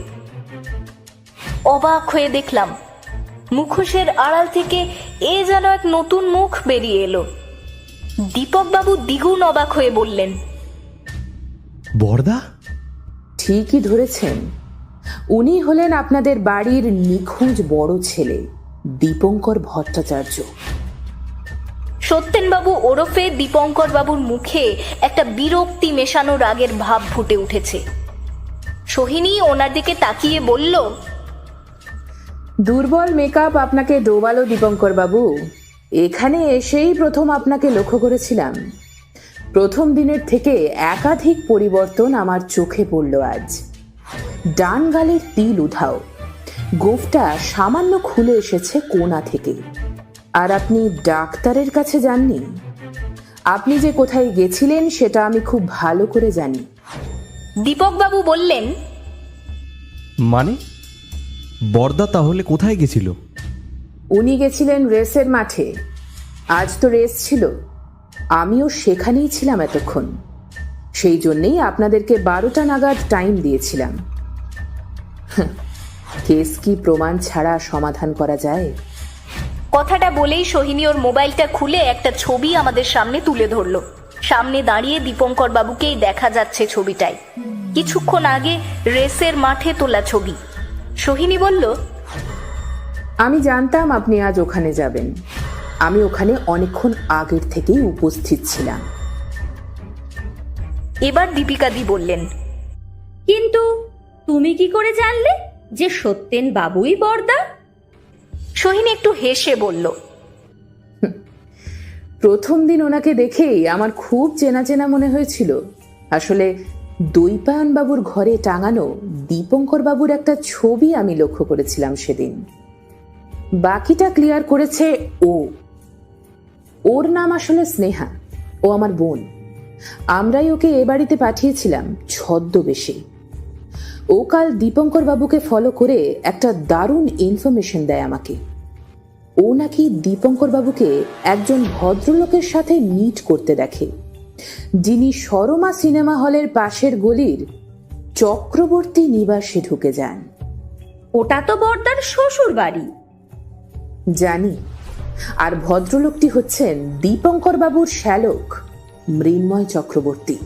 অবাক হয়ে দেখলাম মুখোশের আড়াল থেকে এ যেন এক নতুন মুখ বেরিয়ে এলো। দীপকবাবু দ্বিগুণ অবাক হয়ে বললেন, বরদা? ঠিকই ধরেছেন, উনি হলেন আপনাদের বাড়ির নিখোঁজ বড় ছেলে দীপঙ্কর ভট্টাচার্য। সত্যেনবাবু ওরফে দীপঙ্কর বাবুর মুখে একটা বিরক্তি মেশানো রাগের ভাব ফুটে উঠেছে। সোহিনী ওনার দিকে তাকিয়ে বলল, দুর্বল মেকআপ আপনাকে ডোবালো দীপঙ্কর বাবু। এখানে এসেই প্রথম আপনাকে লক্ষ্য করেছিলাম। প্রথম দিনের থেকে একাধিক পরিবর্তন আমার চোখে পড়ল আজ। ডান গালের তিল উধাও, গোঁফটা সামান্য খুলে এসেছে কোণা থেকে। আর আপনি ডাক্তারের কাছে যাননি। আপনি যে কোথায় গেছিলেন সেটা আমি খুব ভালো করে জানি। দীপকবাবু বললেন, মানে বরদা তাহলে কোথায় গেছিল? উনি গেছিলেন রেসের মাঠে। আজ তো রেস ছিল, আমিও সেখানেই ছিলাম এতক্ষণ। সেই জন্যেই আপনাদেরকে 12টা নাগাদ টাইম দিয়েছিলাম। কেস কি প্রমাণ ছাড়া সমাধান করা যায়? কথাটা বলেই সোহিনী ওর মোবাইলটা খুলে একটা ছবি আমাদের সামনে তুলে ধরলো। সামনে দাঁড়িয়ে দীপঙ্কর বাবুকেই দেখা যাচ্ছে ছবিটায়। কিছুক্ষণ আগে রেসের মাঠে তোলা ছবি। সোহিনী বলল, আমি জানতাম আপনি আজ ওখানে যাবেন। আমি ওখানে অনেকক্ষণ আগের থেকেই উপস্থিত ছিলাম। এবার দীপিকাদি বললেন, কিন্তু তুমি কি করে জানলে যে সত্যেন বাবুই বরদা? সোহিনী একটু হেসে বলল, প্রথম দিন ওনাকে দেখেই আমার খুব চেনা চেনা মনে হয়েছিল। আসলে দৈপায়ন বাবুর ঘরে টাঙানো দীপঙ্কর বাবুর একটা ছবি আমি লক্ষ্য করেছিলাম সেদিন। বাকিটা ক্লিয়ার করেছে ও। ওর নাম আসলে স্নেহা, ও আমার বোন। আমরাই ওকে এ বাড়িতে পাঠিয়েছিলাম ছদ্মবেশে। ও কাল দীপঙ্কর বাবুকে ফলো করে একটা দারুণ ইনফরমেশন দেয় আমাকে। ও নাকি দীপঙ্কর বাবুকে একজন ভদ্রলোকের সাথে মিট করতে দেখে, যিনি শর্মা সিনেমা হলের পাশের গলির চক্রবর্তী নিবাসে ঢুকে যান। ওটা তো বর্দার শ্বশুর বাড়ি। জানি, আর ভদ্রলোকটি হচ্ছেন দীপঙ্কর বাবুর শ্যালক মৃন্ময় চক্রবর্তী।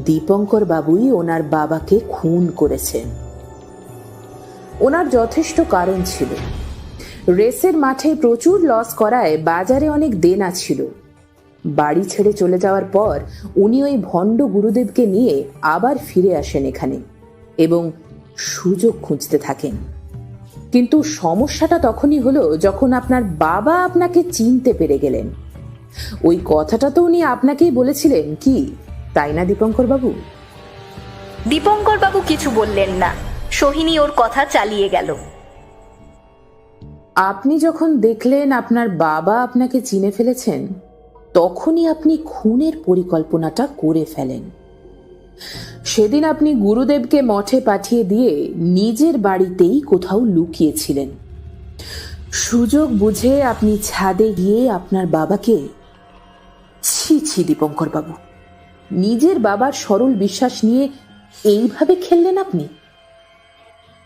দীপঙ্কর বাবুই ওনার বাবাকে খুন করেছেন। ওনার যথেষ্ট কারণ ছিল। রেসের মাঠে প্রচুর লস করায় বাজারে অনেক দেনা ছিল। বাড়ি ছেড়ে চলে যাওয়ার পর উনি ওই ভণ্ড গুরুদেবকে নিয়ে আবার ফিরে আসেন এখানে এবং সুযোগ খুঁজতে থাকেন। কিন্তু সমস্যাটা তখনই হলো যখন আপনার বাবা আপনাকে চিনতে পেরে গেলেন। ওই কথাটা তো উনি আপনাকেই বলেছিলেন, কি তাই না দীপঙ্কর বাবু? দীপঙ্কর বাবু কিছু বললেন না। সোহিনী ওর কথা চালিয়ে গেল। আপনি যখন দেখলেন আপনার বাবা আপনাকে চিনে ফেলেছেন, তখনই আপনি খুনের পরিকল্পনাটা করে ফেলেন। সেদিন আপনি গুরুদেবকে মঠে পাঠিয়ে দিয়ে নিজের বাড়িতেই কোথাও লুকিয়েছিলেন। সুযোগ বুঝে আপনি ছাদে গিয়ে আপনার বাবাকে... ছি ছি দীপঙ্কর বাবু, নিজের বাবার সরল বিশ্বাস নিয়ে এইভাবে খেললেন আপনি।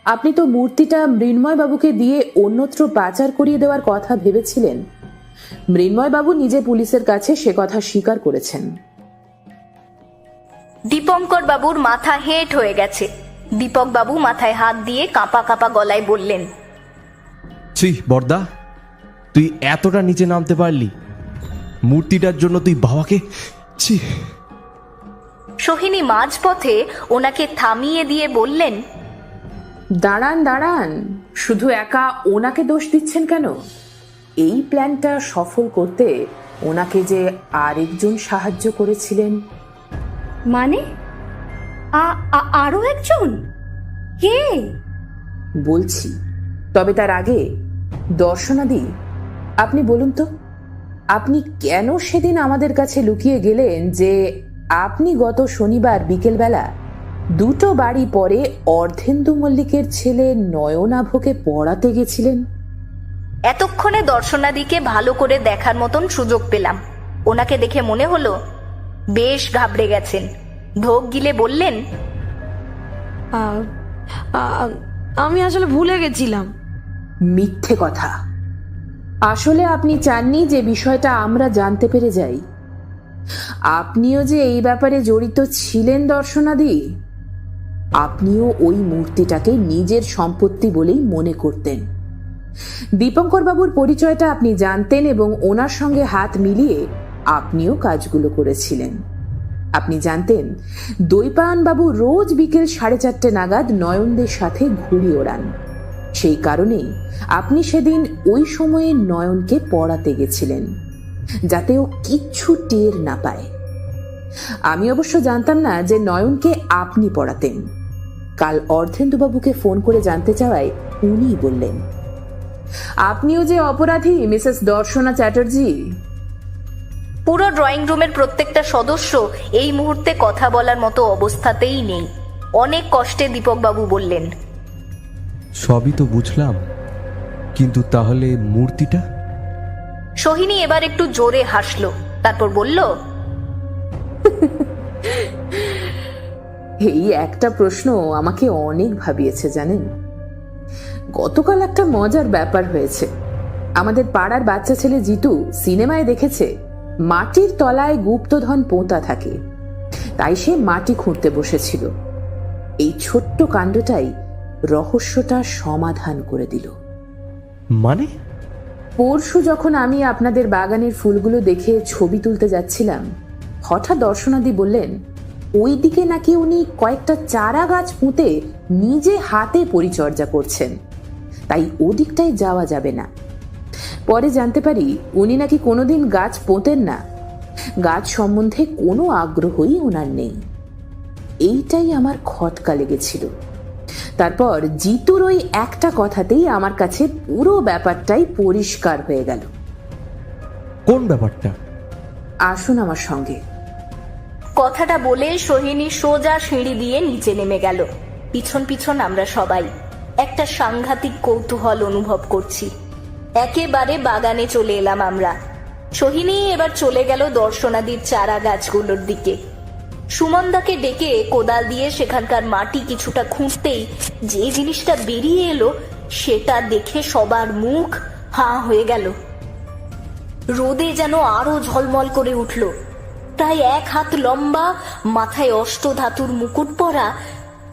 আপনি তো মূর্তিটা মৃন্ময় বাবুকে দিয়ে অন্যত্র পাচার করিয়ে দেওয়ার কথা ভেবেছিলেন। মৃন্ময় বাবু নিজে পুলিশের কাছে সে কথা স্বীকার করেছেন। দীপঙ্কর বাবুর মাথা হেঁট হয়ে গেছে। দীপক বাবু মাথায় হাত দিয়ে কাঁপা কাঁপা গলায় বললেন, ছি বর্দা, তুই এতটা নিচে নামতে পারলি? মূর্তিটার জন্য তুই বাবাকে... ছি। সোহিনী মাঝপথে ওনাকে থামিয়ে দিয়ে বললেন, দাঁড়ান দাঁড়ান, শুধু একা ওনাকে দোষ দিচ্ছেন কেন? এই প্ল্যানটা সফল করতে ওনাকে যে আরেকজন সাহায্য করেছিলেন। মানে আরো একজন? কে? বলছি, তবে তার আগে দর্শনাদি, আপনি বলুন তো, আপনি কেন সেদিন আমাদের কাছে লুকিয়ে গেলেন যে আপনি গত শনিবার বিকেলবেলা দুটো বাড়ি পরে অর্ধেন্দু মল্লিকের ছেলে নয়নাভকে পড়াতে গেছিলেন? এতক্ষণে দর্শনাদিকে ভালো করে দেখার মতন সুযোগ পেলাম। ওনাকে দেখে মনে হলো বেশ ঘাবড়ে গেছেন। ঢোক গিলে বললেন, আমি আসলে ভুলে গেছিলাম। মিথ্যে কথা। আসলে আপনি চাননি যে বিষয়টা আমরা জানতে পেরে যাই। আপনিও যে এই ব্যাপারে জড়িত ছিলেন দর্শনাদি। আপনিও ওই মূর্তিটাকে নিজের সম্পত্তি বলেই মনে করতেন। দীপঙ্কর বাবুর পরিচয়টা আপনি জানতেন এবং ওনার সঙ্গে হাত মিলিয়ে আপনিও কাজগুলো করেছিলেন। আপনি জানতেন দৈপায়ন বাবু রোজ বিকেল 4:30 নাগাদ নয়নদের সাথে ঘুড়ি ওড়ান। সেই কারণেই আপনি সেদিন ওই সময়ে নয়নকে পড়াতে গেছিলেন, যাতে ও কিচ্ছু টের না পায়। আমি অবশ্য জানতাম না যে নয়নকে আপনি পড়াতেন। কাল অর্ধেন্দুবাবুকে ফোন করে জানতে চাওয়ায় উনি বললেন, আপনিও যে অপরাধী মিসেস দর্শনা চ্যাটার্জি। পুরো ড্রয়িং রুমের প্রত্যেকটা সদস্য এই মুহূর্তে কথা বলার মতো অবস্থাতেই নেই। অনেক কষ্টে দীপক বাবু বললেন, সবই তো বুঝলাম, কিন্তু তাহলে মূর্তিটা? সোহিনী এবার একটু জোরে হাসলো, তারপর বলল, এই একটা প্রশ্ন আমাকে অনেক ভাবিয়েছে জানেন। গতকাল একটা মজার ব্যাপার হয়েছে। আমাদের পাড়ার বাচ্চা ছেলে জিতু সিনেমায় দেখেছে মাটির তলায় গুপ্তধন পোঁতা থাকে, তাই সে মাটি খুঁড়তে বসেছিল। এই ছোট্ট কাণ্ডটাই রহস্যটা সমাধান করে দিল। মানে? পরশু যখন আমি আপনাদের বাগানের ফুলগুলো দেখে ছবি তুলতে যাচ্ছিলাম, হঠাৎ দর্শনাদি বললেন ওই দিকে নাকি উনি কয়েকটা চারা গাছ পুঁতে নিজে হাতে পরিচর্যা করছেন, তাই ওদিকটায় যাওয়া যাবে না। পরে জানতে পারি উনি নাকি কোনোদিন গাছ পোঁতেন না, গাছ সম্বন্ধে কোনো আগ্রহই ওনার নেই। এইটাই আমার খটকা লেগেছিল। তারপর জিতুর ওই একটা কথাতেই আমার কাছে পুরো ব্যাপারটাই পরিষ্কার হয়ে গেল। কোন ব্যাপারটা? আসুন আমার সঙ্গে। কথাটা বলে সোহিনী সোজা সিঁড়ি দিয়ে নিচে নেমে গেল। পিছন পিছন আমরা সবাই একটা সাংঘাতিক কৌতূহল অনুভব করছি। একেবারে বাগানে চলে এলাম আমরা। সোহিনী এবার চলে গেল দর্শনাদির চারা গাছগুলোর দিকে। সুমনদাকে ডেকে কোদাল দিয়ে সেখানকার মাটি কিছুটা খুঁড়তেই যে জিনিসটা বেরিয়ে এলো সেটা দেখে সবার মুখ হাঁ হয়ে গেল। রোদে যেন আরো ঝলমল করে উঠল। প্রায় 1 হাত লম্বা, মাথায় অষ্টধাতুর মুকুট পরা,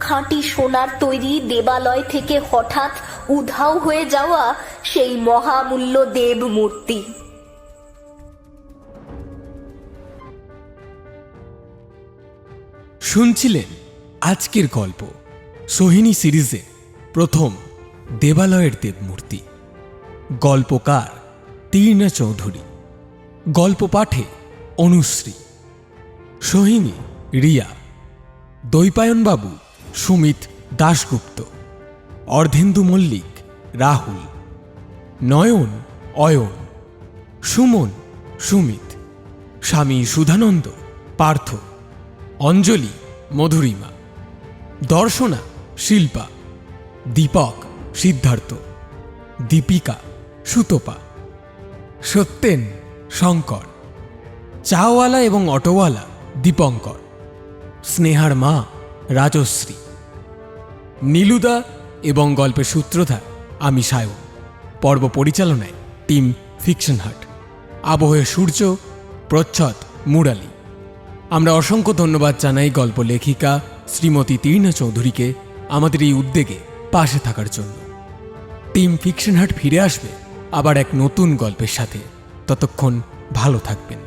খাঁটি সোনার তৈরি দেবালয় থেকে হঠাৎ উধাও হয়ে যাওয়া সেই মহামূল্য দেব মূর্তি। শুনছিলেন আজকের গল্প সোহিনী সিরিজের প্রথম দেবালয়ের দেবমূর্তি। গল্পকার তীর্ণা চৌধুরী, গল্প পাঠে অনুশ্রী, সোহিনী রিয়া, দৈপায়নবাবু সুমিত দাশগুপ্ত, অর্ধেন্দু মল্লিক রাহুল, নয়ন অয়ন, সুমন সুমিত, স্বামী সুধানন্দ পার্থ, অঞ্জলি মধুরিমা, দর্শনা শিল্পা, দীপক সিদ্ধার্থ, দীপিকা সুতপা, সত্যেন শঙ্কর, চাওয়ালা এবং অটোওয়ালা দীপঙ্কর, স্নেহার মা রাজশ্রী, নীলুদা এবং গল্পের সূত্রধার আমি সায়ন। পর্ব পরিচালনায় টিম ফিকশন হাট, আবহে সূর্য, প্রচ্ছদ মুরালি। আমরা অসংখ্য ধন্যবাদ জানাই গল্প লেখিকা শ্রীমতী তীর্ণা চৌধুরীকে আমাদের এই উদ্যোগে পাশে থাকার জন্য। টিম ফিকশন হাট ফিরে আসবে আবার এক নতুন গল্পের সাথে। ততক্ষণ ভালো থাকবেন।